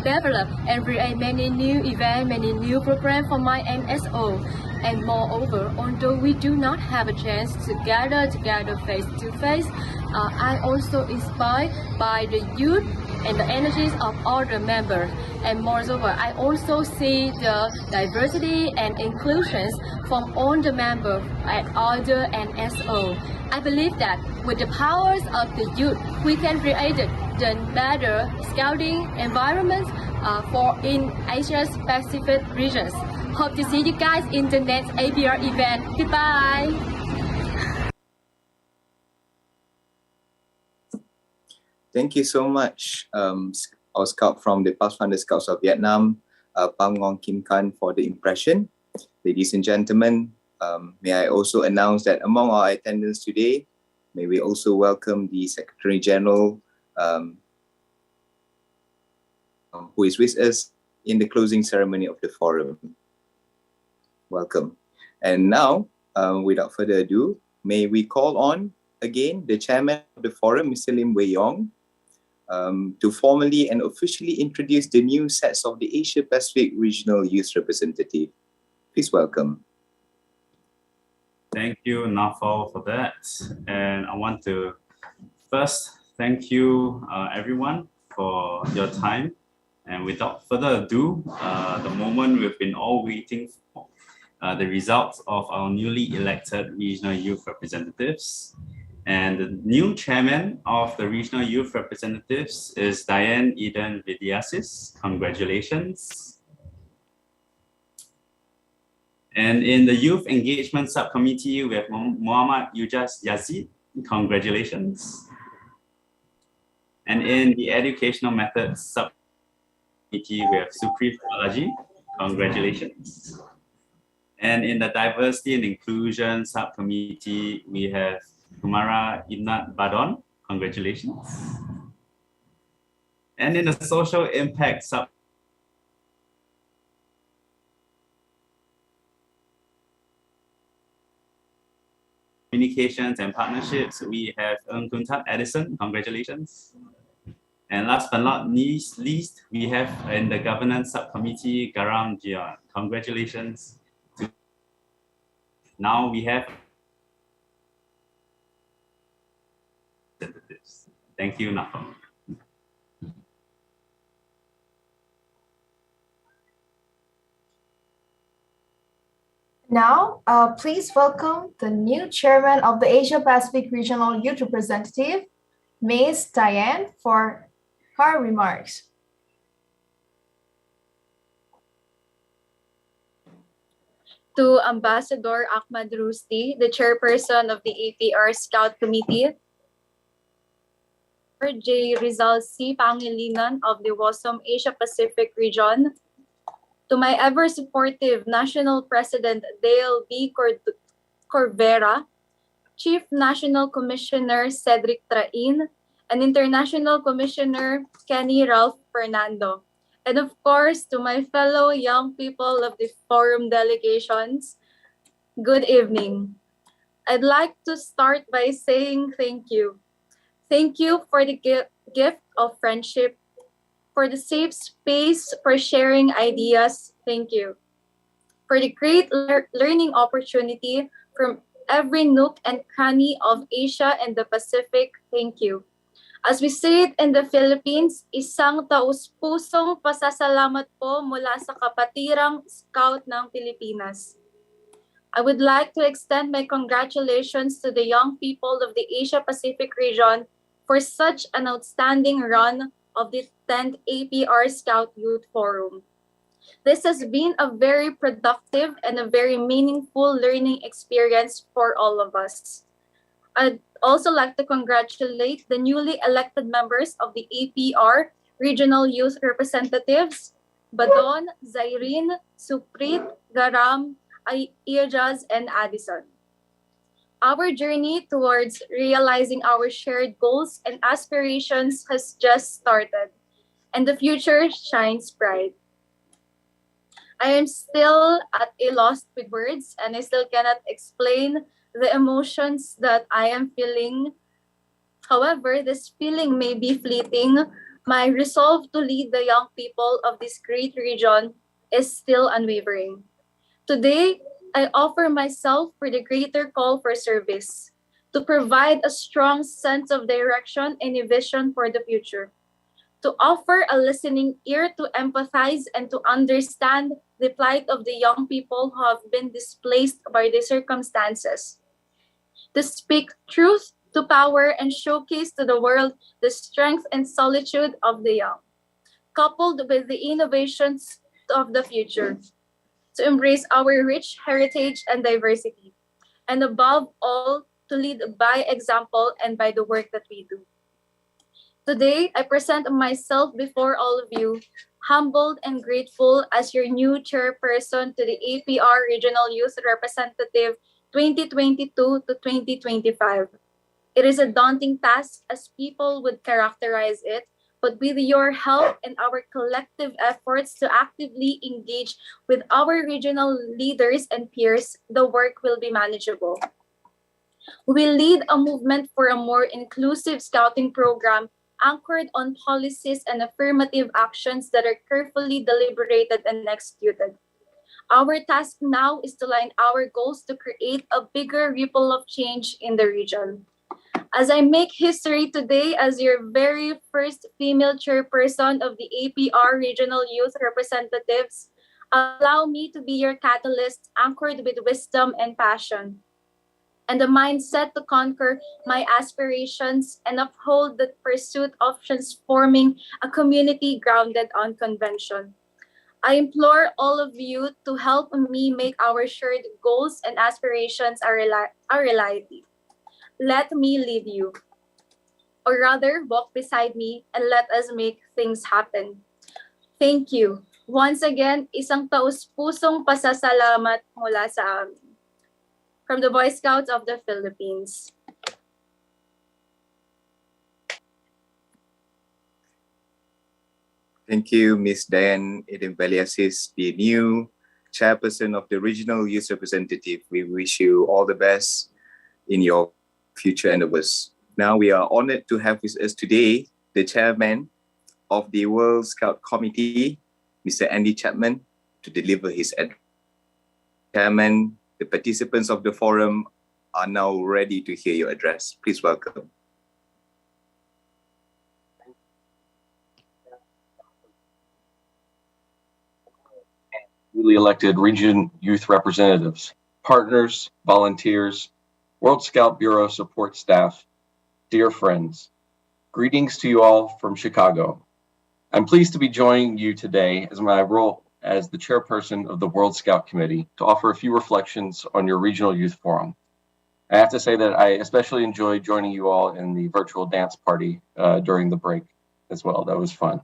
S18: develop and create many new events, many new programs for my NSO. And moreover, although we do not have a chance to gather together face to face, I also inspired by the youth and the energies of all the members. And moreover, I also see the diversity and inclusions from all the members at all the NSO. I believe that with the powers of the youth, we can create the better scouting environment for in Asia's Pacific regions. Hope to see you guys in the next APR event. Goodbye.
S4: Thank you so much, our scout from the Pathfinder Scouts of Vietnam, Pham Ngong Kim Khan, for the impression. Ladies and gentlemen, may I also announce that among our attendants today, may we also welcome the Secretary General, who is with us in the closing ceremony of the forum. Welcome. And now, without further ado, may we call on again the chairman of the forum, Mr. Lim Wei Yong, to formally and officially introduce the new sets of the Asia Pacific Regional Youth Representative. Please welcome.
S16: Thank you, Nafal, for that. And I want to first thank you, everyone, for your time. And without further ado, the moment we've been all waiting for, the results of our newly elected regional youth representatives. And the new chairman of the regional youth representatives is Diane Eden Vidiasis. Congratulations. And in the youth engagement subcommittee, we have Muhammad Yujas Yazid. Congratulations. And in the educational methods subcommittee, we have Supriya Balaji. Congratulations. And in the diversity and inclusion subcommittee, we have Kumara Ibnat Badon. Congratulations. And in the social impact sub communications and partnerships, we have Kuntat Edison. Congratulations. And last but not least, we have in the governance subcommittee, Garam Jian. Congratulations. Now we have representatives. Thank you, Nafam.
S15: Now, please welcome the new chairman of the Asia Pacific Regional Youth Representative, Ms. Diane, for her remarks.
S19: To Ambassador Ahmad Rusti, the chairperson of the APR Scout Committee, J. Rizal C. Pangilinan of the WASOM Asia Pacific region, to my ever-supportive National President Dale B. Corvera, Chief National Commissioner Cedric Train, and International Commissioner Kenny Ralph Fernando. And of course, to my fellow young people of the forum delegations, good evening. I'd like to start by saying thank you. Thank you for the gift of friendship, for the safe space for sharing ideas. Thank you. For the great learning opportunity from every nook and cranny of Asia and the Pacific, thank you. As we say it in the Philippines, isang taus-pusong pasasalamat po mula sa Kapatirang Scout ng Pilipinas. I would like to extend my congratulations to the young people of the Asia-Pacific region for such an outstanding run of the 10th APR Scout Youth Forum. This has been a very productive and a very meaningful learning experience for all of us. I'd also like to congratulate the newly elected members of the APR Regional Youth Representatives, Badon, Zairine, Suprit, Garam, Ijaz, and Addison. Our journey towards realizing our shared goals and aspirations has just started, and the future shines bright. I am still at a loss with words, and I still cannot explain the emotions that I am feeling. However, this feeling may be fleeting. My resolve to lead the young people of this great region is still unwavering. Today, I offer myself for the greater call for service, to provide a strong sense of direction and a vision for the future, to offer a listening ear to empathize and to understand the plight of the young people who have been displaced by the circumstances, to speak truth to power and showcase to the world the strength and solitude of the young, coupled with the innovations of the future, to embrace our rich heritage and diversity, and above all, to lead by example and by the work that we do. Today, I present myself before all of you, humbled and grateful as your new chairperson to the APR Regional Youth Representative 2022 to 2025. It is a daunting task as people would characterize it, but with your help and our collective efforts to actively engage with our regional leaders and peers, the work will be manageable. We lead a movement for a more inclusive scouting program anchored on policies and affirmative actions that are carefully deliberated and executed. Our task now is to align our goals to create a bigger ripple of change in the region. As I make history today as your very first female chairperson of the APR Regional Youth Representatives, allow me to be your catalyst anchored with wisdom and passion, and the mindset to conquer my aspirations and uphold the pursuit of transforming a community grounded on convention. I implore all of you to help me make our shared goals and aspirations a reality. Let me lead you, or rather, walk beside me and let us make things happen. Thank you. Once again, isang taus-pusong pasasalamat mula sa amin. From the Boy Scouts of the Philippines.
S4: Thank you, Ms. Diane Idembeliasis, the new chairperson of the Regional Youth Representative. We wish you all the best in your future endeavors. Now we are honored to have with us today the chairman of the World Scout Committee, Mr. Andy Chapman, to deliver his address. Chairman, the participants of the forum are now ready to hear your address. Please welcome.
S20: Newly elected region youth representatives, partners, volunteers, World Scout Bureau support staff, dear friends, greetings to you all from Chicago. I'm pleased to be joining you today as my role as the chairperson of the World Scout Committee to offer a few reflections on your Regional Youth Forum. I have to say that I especially enjoyed joining you all in the virtual dance party during the break as well. That was fun.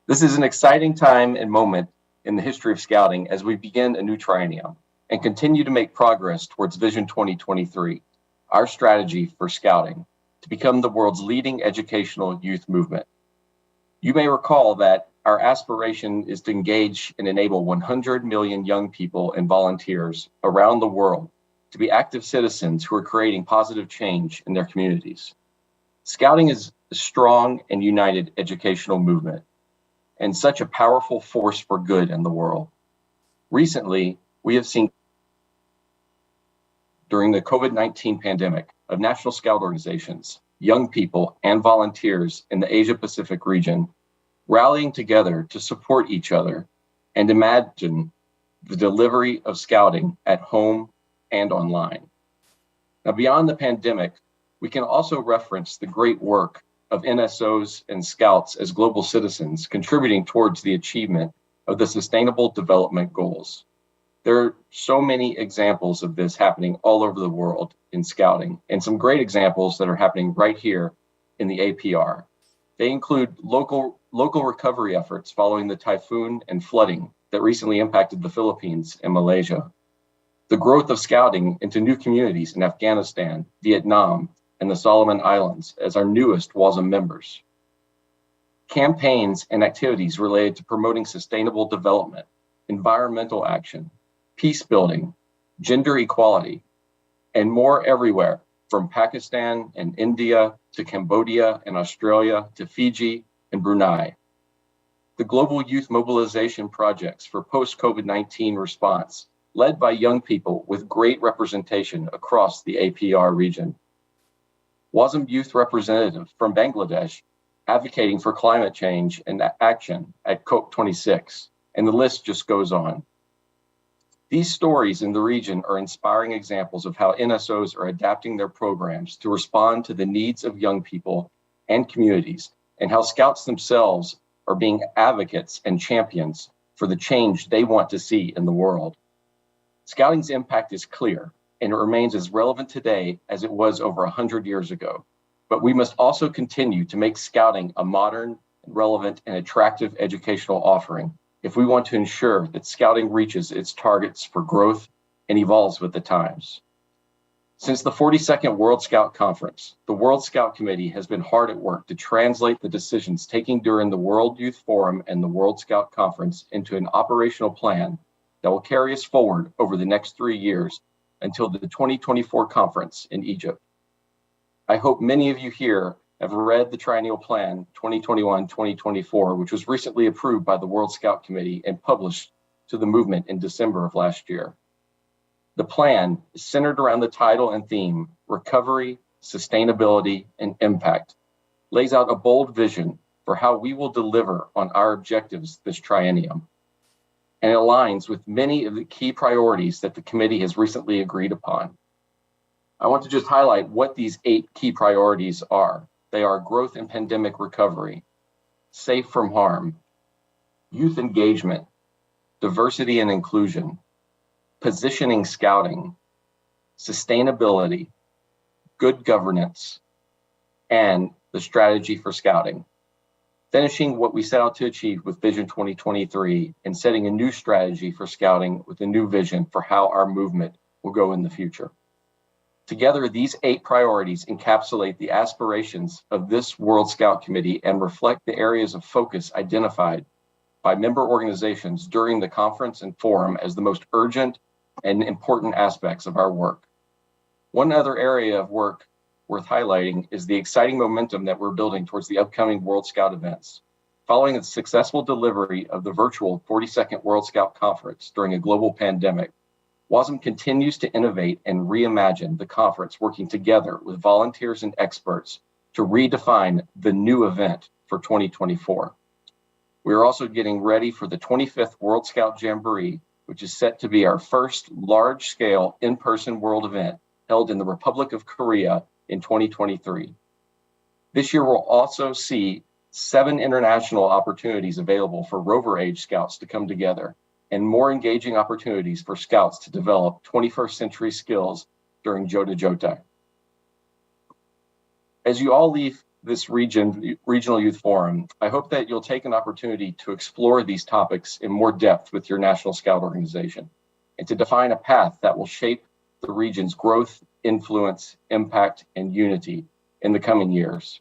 S20: This is an exciting time and moment in the history of scouting as we begin a new triennium and continue to make progress towards Vision 2023, our strategy for scouting to become the world's leading educational youth movement. You may recall that our aspiration is to engage and enable 100 million young people and volunteers around the world to be active citizens who are creating positive change in their communities. Scouting is a strong and united educational movement and such a powerful force for good in the world. Recently, we have seen during the COVID-19 pandemic of National Scout organizations, young people, and volunteers in the Asia-Pacific region, rallying together to support each other and imagine the delivery of scouting at home and online. Now, beyond the pandemic, we can also reference the great work of NSOs and Scouts as global citizens contributing towards the achievement of the Sustainable Development Goals. There are so many examples of this happening all over the world in Scouting, and some great examples that are happening right here in the APR. They include local recovery efforts following the typhoon and flooding that recently impacted the Philippines and Malaysia. The growth of Scouting into new communities in Afghanistan, Vietnam, and the Solomon Islands as our newest WASM members. Campaigns and activities related to promoting sustainable development, environmental action, peace building, gender equality, and more everywhere, from Pakistan and India to Cambodia and Australia to Fiji and Brunei. The global youth mobilization projects for post-COVID-19 response, led by young people with great representation across the APR region. WASM Youth Representative from Bangladesh advocating for climate change and action at COP26, and the list just goes on. These stories in the region are inspiring examples of how NSOs are adapting their programs to respond to the needs of young people and communities, and how Scouts themselves are being advocates and champions for the change they want to see in the world. Scouting's impact is clear, and it remains as relevant today as it was over 100 years ago. But we must also continue to make Scouting a modern, relevant, and attractive educational offering if we want to ensure that Scouting reaches its targets for growth and evolves with the times. Since the 42nd World Scout Conference, the World Scout Committee has been hard at work to translate the decisions taken during the World Youth Forum and the World Scout Conference into an operational plan that will carry us forward over the next 3 years until the 2024 conference in Egypt. I hope many of you here have read the Triennial Plan 2021-2024, which was recently approved by the World Scout Committee and published to the movement in December of last year. The plan is centered around the title and theme, Recovery, Sustainability, and Impact, lays out a bold vision for how we will deliver on our objectives this triennium, and it aligns with many of the key priorities that the committee has recently agreed upon. I want to just highlight what these 8 key priorities are. They are growth and pandemic recovery, safe from harm, youth engagement, diversity and inclusion, positioning Scouting, sustainability, good governance, and the strategy for Scouting. Finishing what we set out to achieve with Vision 2023 and setting a new strategy for Scouting with a new vision for how our movement will go in the future. Together, these 8 priorities encapsulate the aspirations of this World Scout Committee and reflect the areas of focus identified by member organizations during the conference and forum as the most urgent and important aspects of our work. One other area of work worth highlighting is the exciting momentum that we're building towards the upcoming World Scout events. Following the successful delivery of the virtual 42nd World Scout Conference during a global pandemic, WASM continues to innovate and reimagine the conference, working together with volunteers and experts to redefine the new event for 2024. We are also getting ready for the 25th World Scout Jamboree, which is set to be our first large-scale in-person world event held in the Republic of Korea in 2023. This year, we'll also see 7 international opportunities available for Rover Age Scouts to come together, and more engaging opportunities for Scouts to develop 21st century skills during Jota Jota. As you all leave this Regional Youth Forum, I hope that you'll take an opportunity to explore these topics in more depth with your National Scout organization, and to define a path that will shape the region's growth, influence, impact, and unity in the coming years.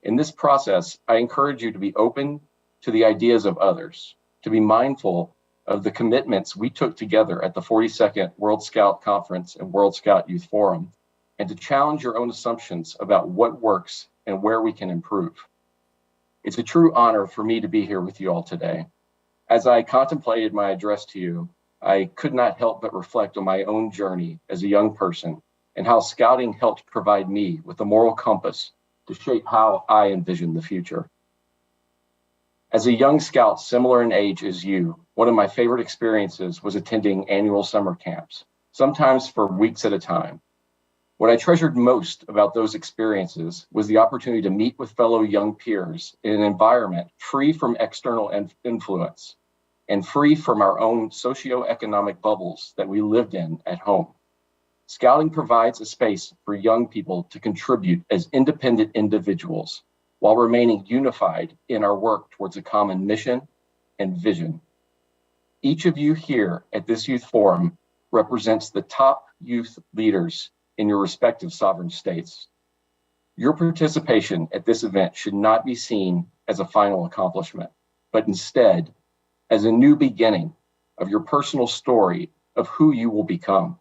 S20: In this process, I encourage you to be open to the ideas of others, to be mindful of the commitments we took together at the 42nd World Scout Conference and World Scout Youth Forum, and to challenge your own assumptions about what works and where we can improve. It's a true honor for me to be here with you all today. As I contemplated my address to you, I could not help but reflect on my own journey as a young person and how scouting helped provide me with a moral compass to shape how I envision the future. As a young scout similar in age as you, one of my favorite experiences was attending annual summer camps, sometimes for weeks at a time. What I treasured most about those experiences was the opportunity to meet with fellow young peers in an environment free from external influence and free from our own socioeconomic bubbles that we lived in at home. Scouting provides a space for young people to contribute as independent individuals while remaining unified in our work towards a common mission and vision. Each of you here at this youth forum represents the top youth leaders in your respective sovereign states. Your participation at this event should not be seen as a final accomplishment, but instead as a new beginning of your personal story of who you will become.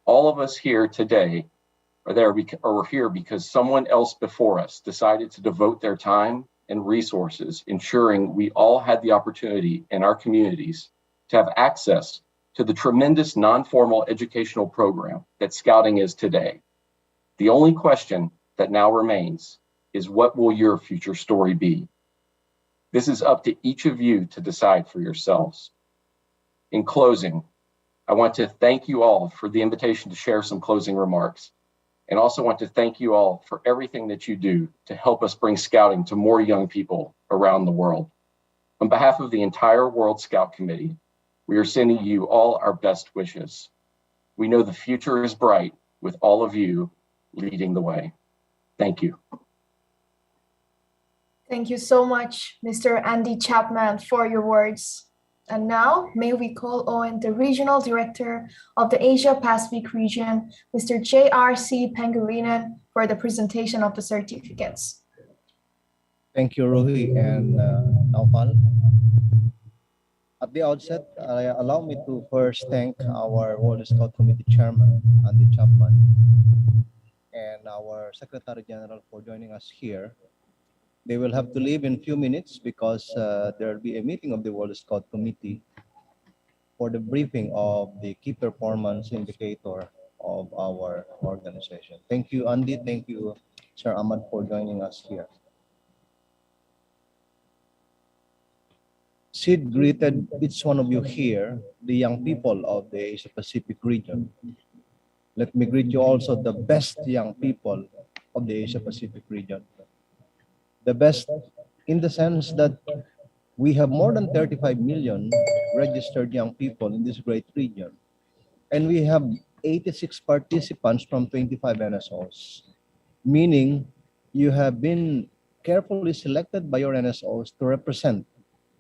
S20: All of us here today are here because someone else before us decided to devote their time and resources ensuring we all had the opportunity in our communities to have access to the tremendous non-formal educational program that scouting is today. The only question that now remains is, what will your future story be? This is up to each of you to decide for yourselves. In closing, I want to thank you all for the invitation to share some closing remarks, and also want to thank you all for everything that you do to help us bring scouting to more young people around the world. On behalf of the entire World Scout Committee, we are sending you all our best wishes. We know the future is bright with all of you leading the way. Thank you.
S15: Thank you so much, Mr. Andy Chapman, for your words. And now, may we call on the Regional Director of the Asia Pacific region, Mr. J.R.C. Pangilinan, for the presentation of the certificates.
S21: Thank you, Rohi and Naufal. At the outset, allow me to first thank our World Scout Committee Chairman, Andy Chapman, and our Secretary General for joining us here. They will have to leave in a few minutes because there will be a meeting of the World Scout Committee for the briefing of the key performance indicator of our organization. Thank you, Andy. Thank you, Sir Ahmad, for joining us here. Sid greeted each one of you here, the young people of the Asia Pacific region. Let me greet you also, the best young people of the Asia Pacific region. The best in the sense that we have more than 35 million registered young people in this great region. And we have 86 participants from 25 NSOs, meaning you have been carefully selected by your NSOs to represent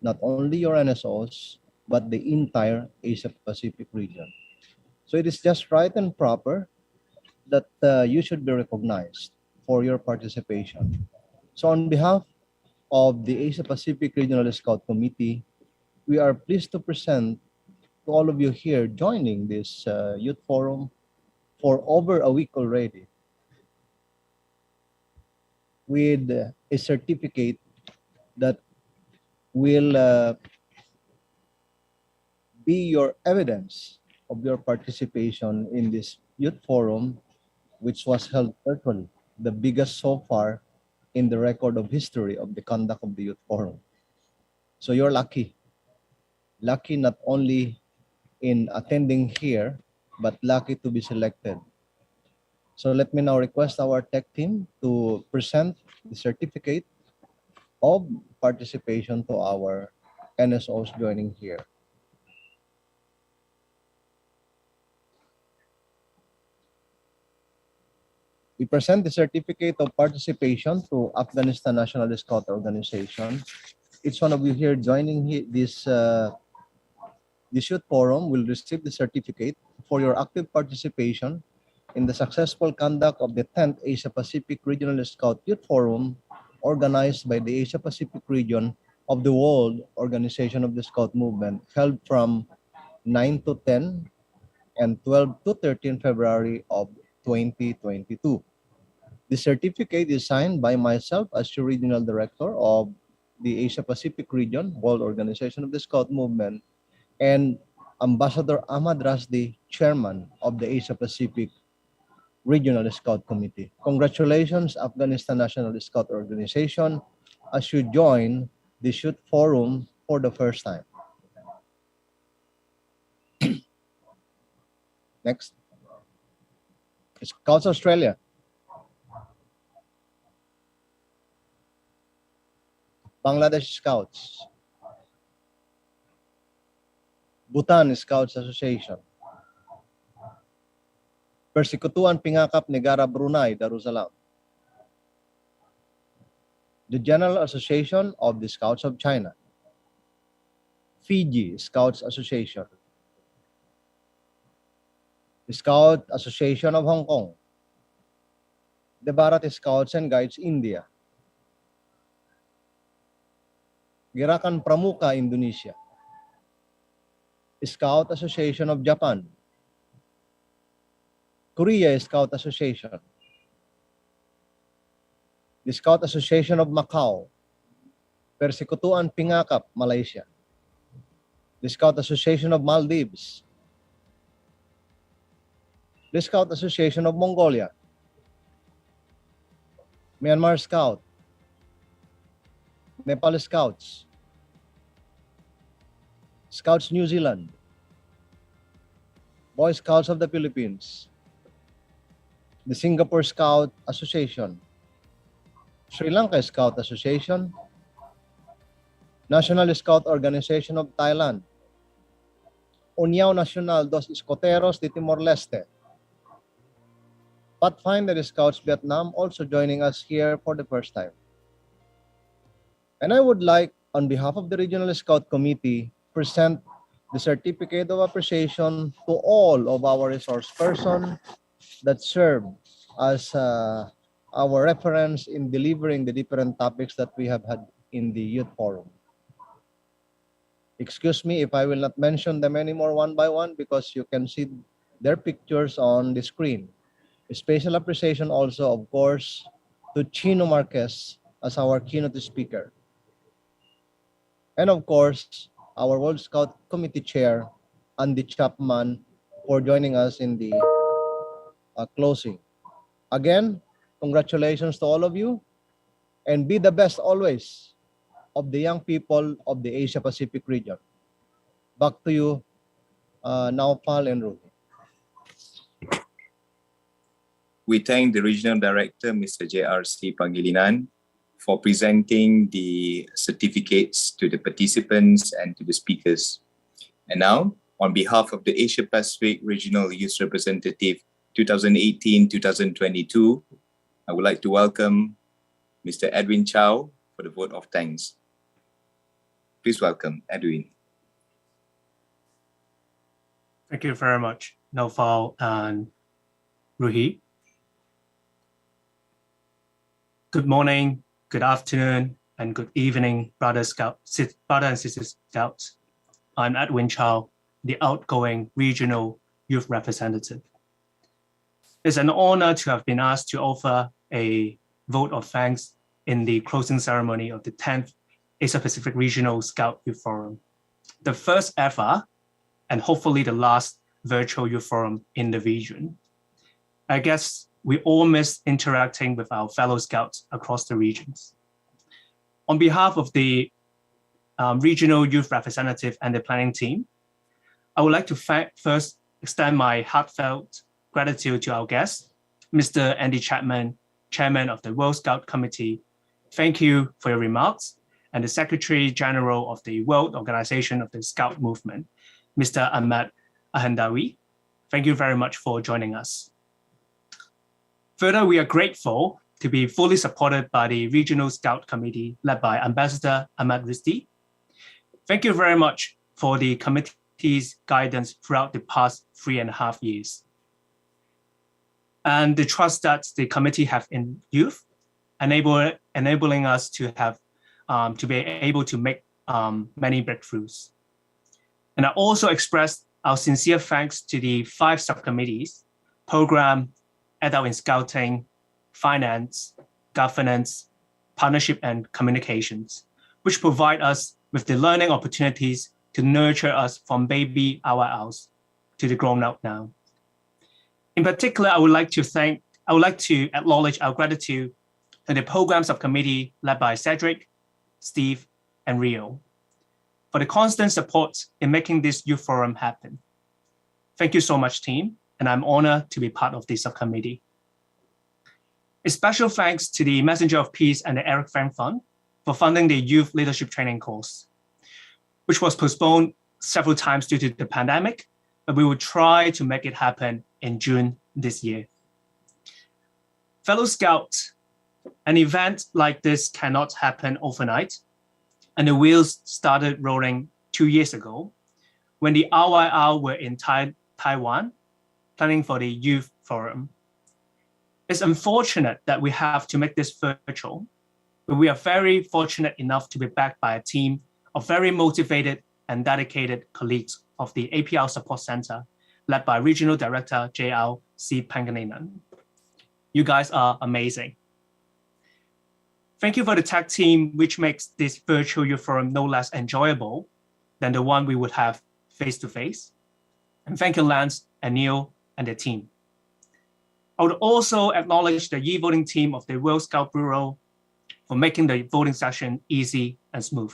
S21: not only your NSOs, but the entire Asia Pacific region. So it is just right and proper that you should be recognized for your participation. So on behalf of the Asia Pacific Regional Scout Committee, we are pleased to present to all of you here joining this youth forum for over a week already with a certificate that will be your evidence of your participation in this youth forum, which was held virtually, the biggest so far in the record of history of the conduct of the youth forum. So you're lucky. Lucky not only in attending here, but lucky to be selected. So let me now request our tech team to present the certificate of participation to our NSOs joining here. We present the certificate of participation to Afghanistan National Scout Organization. Each one of you here joining this youth forum will receive the certificate for your active participation in the successful conduct of the 10th Asia Pacific Regional Scout Youth Forum organized by the Asia Pacific region of the World Organization of the Scout Movement, held from 9 to 10 and 12 to 13 February of 2022. The certificate is signed by myself as your Regional Director of the Asia Pacific region, World Organization of the Scout Movement, and Ambassador Ahmad Rasdi, Chairman of the Asia Pacific Regional Scout Committee. Congratulations, Afghanistan National Scout Organization, as you join the Youth Forum for the first time. Next. Scouts Australia. Bangladesh Scouts. Bhutan Scouts Association. Persekutuan Pingakap Negara Brunei Darussalam. The General Association of the Scouts of China. Fiji Scouts Association. The Scout Association of Hong Kong. The Bharat Scouts and Guides India. Gerakan Pramuka Indonesia. Scout Association of Japan. Korea Scout Association. The Scout Association of Macau. Persekutuan Pingakap, Malaysia. The Scout Association of Maldives. The Scout Association of Mongolia. Myanmar Scout. Nepal Scouts. Scouts New Zealand. Boy Scouts of the Philippines. The Singapore Scout Association. Sri Lanka Scout Association. National Scout Organization of Thailand. União Nacional dos Escoteiros de Timor-Leste. Pathfinder Scouts Vietnam also joining us here for the first time. And I would like, on behalf of the Regional Scout Committee, present the Certificate of Appreciation to all of our resource persons that serve as our reference in delivering the different topics that we have had in the Youth Forum. Excuse me if I will not mention them anymore one by one because you can see their pictures on the screen. A special appreciation also, of course, to Chino Marquez as our keynote speaker. And of course, our World Scout Committee Chair, Andy Chapman, for joining us in the closing. Again, congratulations to all of you, and be the best always of the young people of the Asia Pacific region. Back to you, Naupal and Ruhi.
S4: We thank the Regional Director, Mr. J.R.C. Pangilinan, for presenting the certificates to the participants and to the speakers. And now, on behalf of the Asia Pacific Regional Youth Representative 2018-2022, I would like to welcome Mr. Edwin Chow for the vote of thanks. Please welcome Edwin.
S1: Thank you very much, Naufal and Ruhi. Good morning, good afternoon, and good evening, brother and sister scouts. I'm Edwin Chow, the outgoing regional youth representative. It's an honor to have been asked to offer a vote of thanks in the closing ceremony of the 10th Asia Pacific Regional Scout Youth Forum, the first ever and hopefully the last virtual youth forum in the region. I guess we all miss interacting with our fellow scouts across the regions. On behalf of the regional youth representative and the planning team, I would like to first extend my heartfelt gratitude to our guest, Mr. Andy Chapman, Chairman of the World Scout Committee. Thank you for your remarks, and the Secretary General of the World Organization of the Scout Movement, Mr. Ahmad Ahandawi. Thank you very much for joining us. Further, we are grateful to be fully supported by the Regional Scout Committee led by Ambassador Ahmad Rasdi. Thank you very much for the committee's guidance throughout the past 3.5 years. And the trust that the committee have in youth, enabling us to have to be able to make many breakthroughs. And I also express our sincere thanks to the 5 subcommittees: program, adult in scouting, finance, governance, partnership, and communications, which provide us with the learning opportunities to nurture us from baby hours to the grown up now. In particular, I would like to acknowledge our gratitude to the program subcommittee led by Cedric, Steve, and Rio for the constant support in making this youth forum happen. Thank you so much, team, and I'm honored to be part of this subcommittee. A special thanks to the Messenger of Peace and the Eric Frank Fund for funding the youth leadership training course, which was postponed several times due to the pandemic, but we will try to make it happen in June this year. Fellow Scouts, an event like this cannot happen overnight, and the wheels started rolling 2 years ago when the RYR were in Taiwan planning for the youth forum. It's unfortunate that we have to make this virtual, but we are very fortunate enough to be backed by a team of very motivated and dedicated colleagues of the APR Support Center, led by Regional Director JL C. Panganinan. You guys are amazing. Thank you for the tech team, which makes this virtual youth forum no less enjoyable than the one we would have face-to-face. And thank you, Lance and Neil and the team. I would also acknowledge the e-voting team of the World Scout Bureau for making the voting session easy and smooth.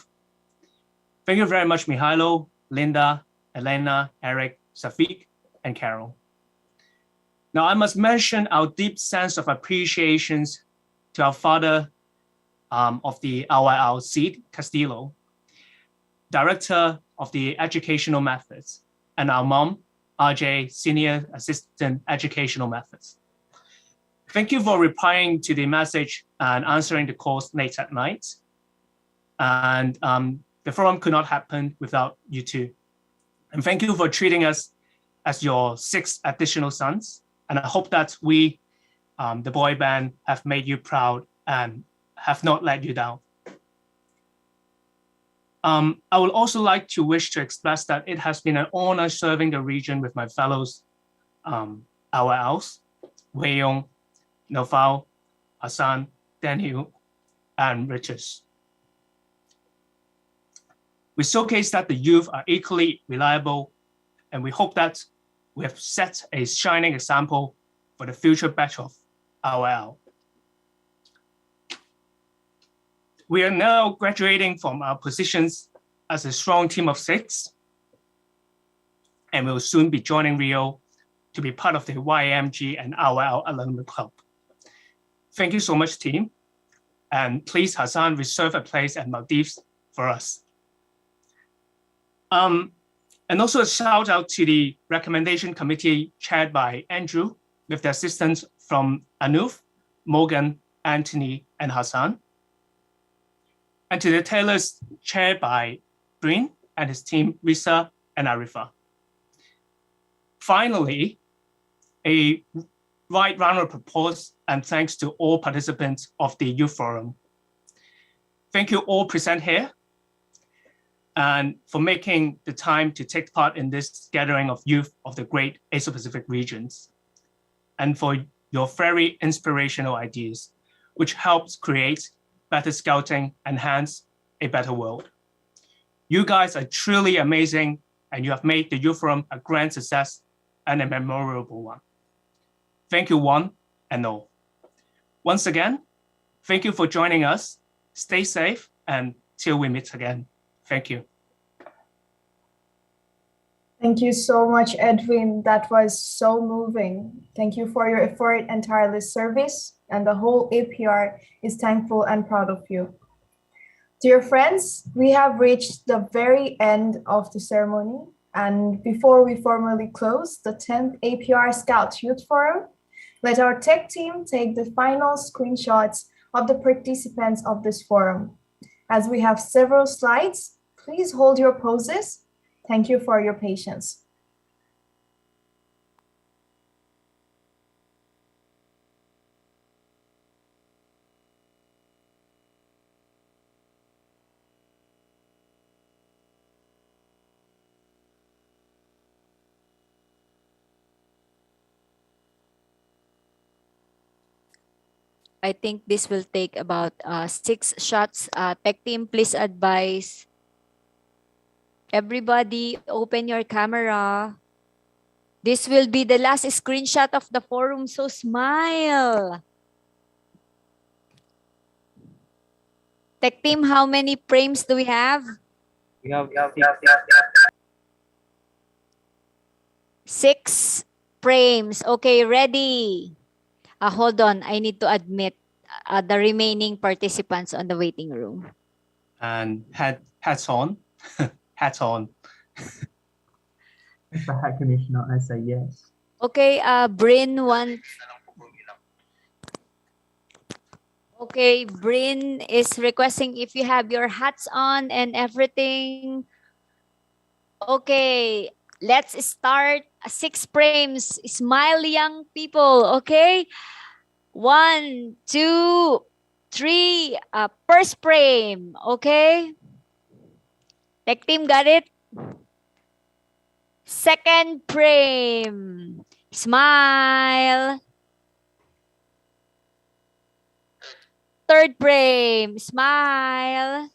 S1: Thank you very much, Mihailo, Linda, Elena, Eric, Safik, and Carol. Now, I must mention our deep sense of appreciation to our father of the RYR, Sid Castillo, Director of the Educational Methods, and our mom, RJ, Senior Assistant Educational Methods. Thank you for replying to the message and answering the calls late at night. And the forum could not happen without you two. And thank you for treating us as your 6 additional sons. And I hope that we, the boy band, have made you proud and have not let you down. I would also like to wish to express that it has been an honor serving the region with my fellows, RYLs, Wei Yong, Naufal, Hassan, Daniel, and Richards. We showcase that the youth are equally reliable, and we hope that we have set a shining example for the future batch of RYL. We are now graduating from our positions as a strong team of 6, and will soon be joining Rio to be part of the YMG and RYL Alumni Club. Thank you so much, team. And please, Hassan, reserve a place at Maldives for us. And also a shout out to the recommendation committee chaired by Andrew, with the assistance from Anup, Morgan, Anthony, and Hassan. And to the tailors chaired by Breen and his team, Risa and Arifa. Finally, a right round of applause and thanks to all participants of the Youth Forum. Thank you all present here and for making the time to take part in this gathering of youth of the great Asia-Pacific regions, and for your very inspirational ideas, which helps create better scouting and hence a better world. You guys are truly amazing, and you have made the Youth Forum a grand success and a memorable one. Thank you, one and all. Once again, thank you for joining us. Stay safe and till we meet again. Thank you.
S15: Thank you so much, Edwin. That was so moving. Thank you for your effort and tireless service, and the whole APR is thankful and proud of you. Dear friends, we have reached the very end of the ceremony, and before we formally close the 10th APR Scout Youth Forum, let our tech team take the final screenshots of the participants of this forum. As we have several slides, please hold your poses. Thank you for your patience.
S3: I think this will take about 6 shots. Tech team, please advise Everybody, open your camera. This will be the last screenshot of the forum, so smile. Tech team, how many frames do we have?
S5: We have
S3: 6 frames. Okay, ready. Hold on. I need to admit the remaining participants on the waiting room.
S1: And hats on. Hats on.
S14: As the Hat Commissioner, I say yes.
S3: Okay, Bryn Okay, Bryn is requesting if you have your hats on and everything. Okay, let's start. 6 frames. Smile, young people. Okay, 1, 2, 3. First frame. Okay. Tech team got it. Second frame. Smile. Third frame. Smile.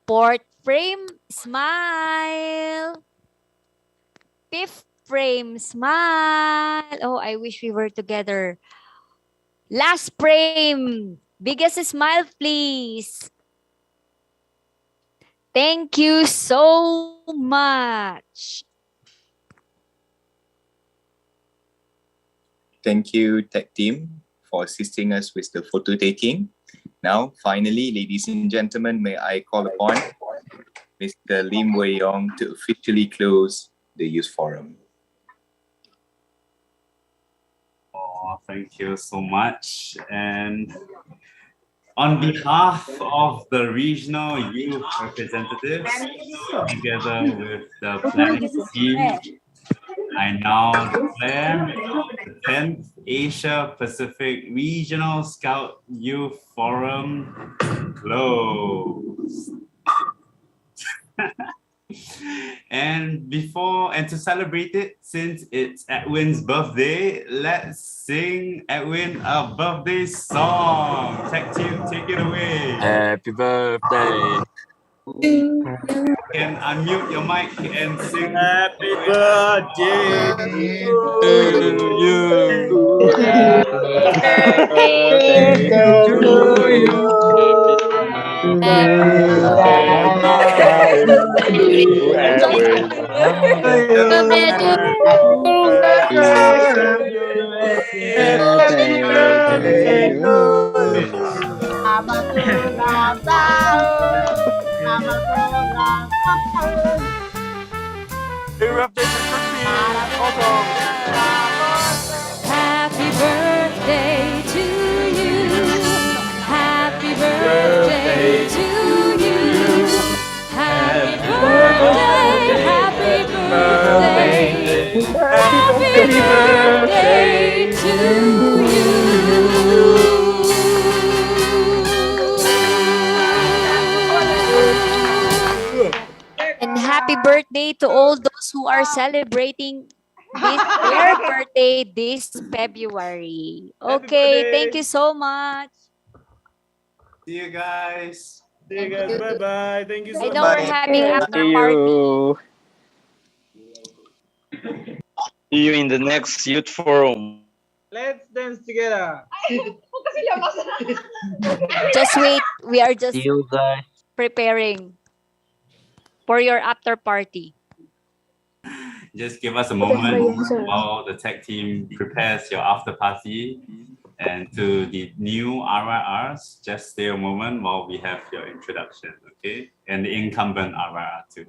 S3: Fourth frame. Smile. Fifth frame. Smile. Oh, I wish we were together. Last frame. Biggest smile, please. Thank you so much.
S4: Thank you, tech team, for assisting us with the photo taking. Now, finally, ladies and gentlemen, may I call upon Mr. Lim Wei Yong to officially close the youth forum.
S16: Oh, thank you so much. And on behalf of the regional youth representatives, together with the planning team, I now declare the 10th Asia Pacific Regional Scout Youth Forum closed. And to celebrate it, since it's Edwin's birthday, let's sing Edwin a birthday song. Tech team, take it away.
S5: Happy birthday.
S16: You can unmute your mic and sing Happy birthday
S5: to you.
S22: Selamat ulang tahun. Selamat ulang tahun.
S23: Happy birthday to you. Happy birthday to you. Happy birthday, happy birthday. Happy birthday to you.
S3: And happy birthday to all those who are celebrating their birthday this February. Okay, thank you so much.
S16: See you guys.
S5: See you guys. Bye-bye. Thank you so
S3: I
S5: much.
S3: know we're having after party.
S5: See you in the next youth forum.
S9: Let's dance together.
S3: Just wait. We are just
S5: See you guys.
S3: preparing for your after party.
S16: Just give us a moment while the tech team prepares your after party. And to the new RIRs, just stay a moment while we have your introduction, okay? And the incumbent RIR too.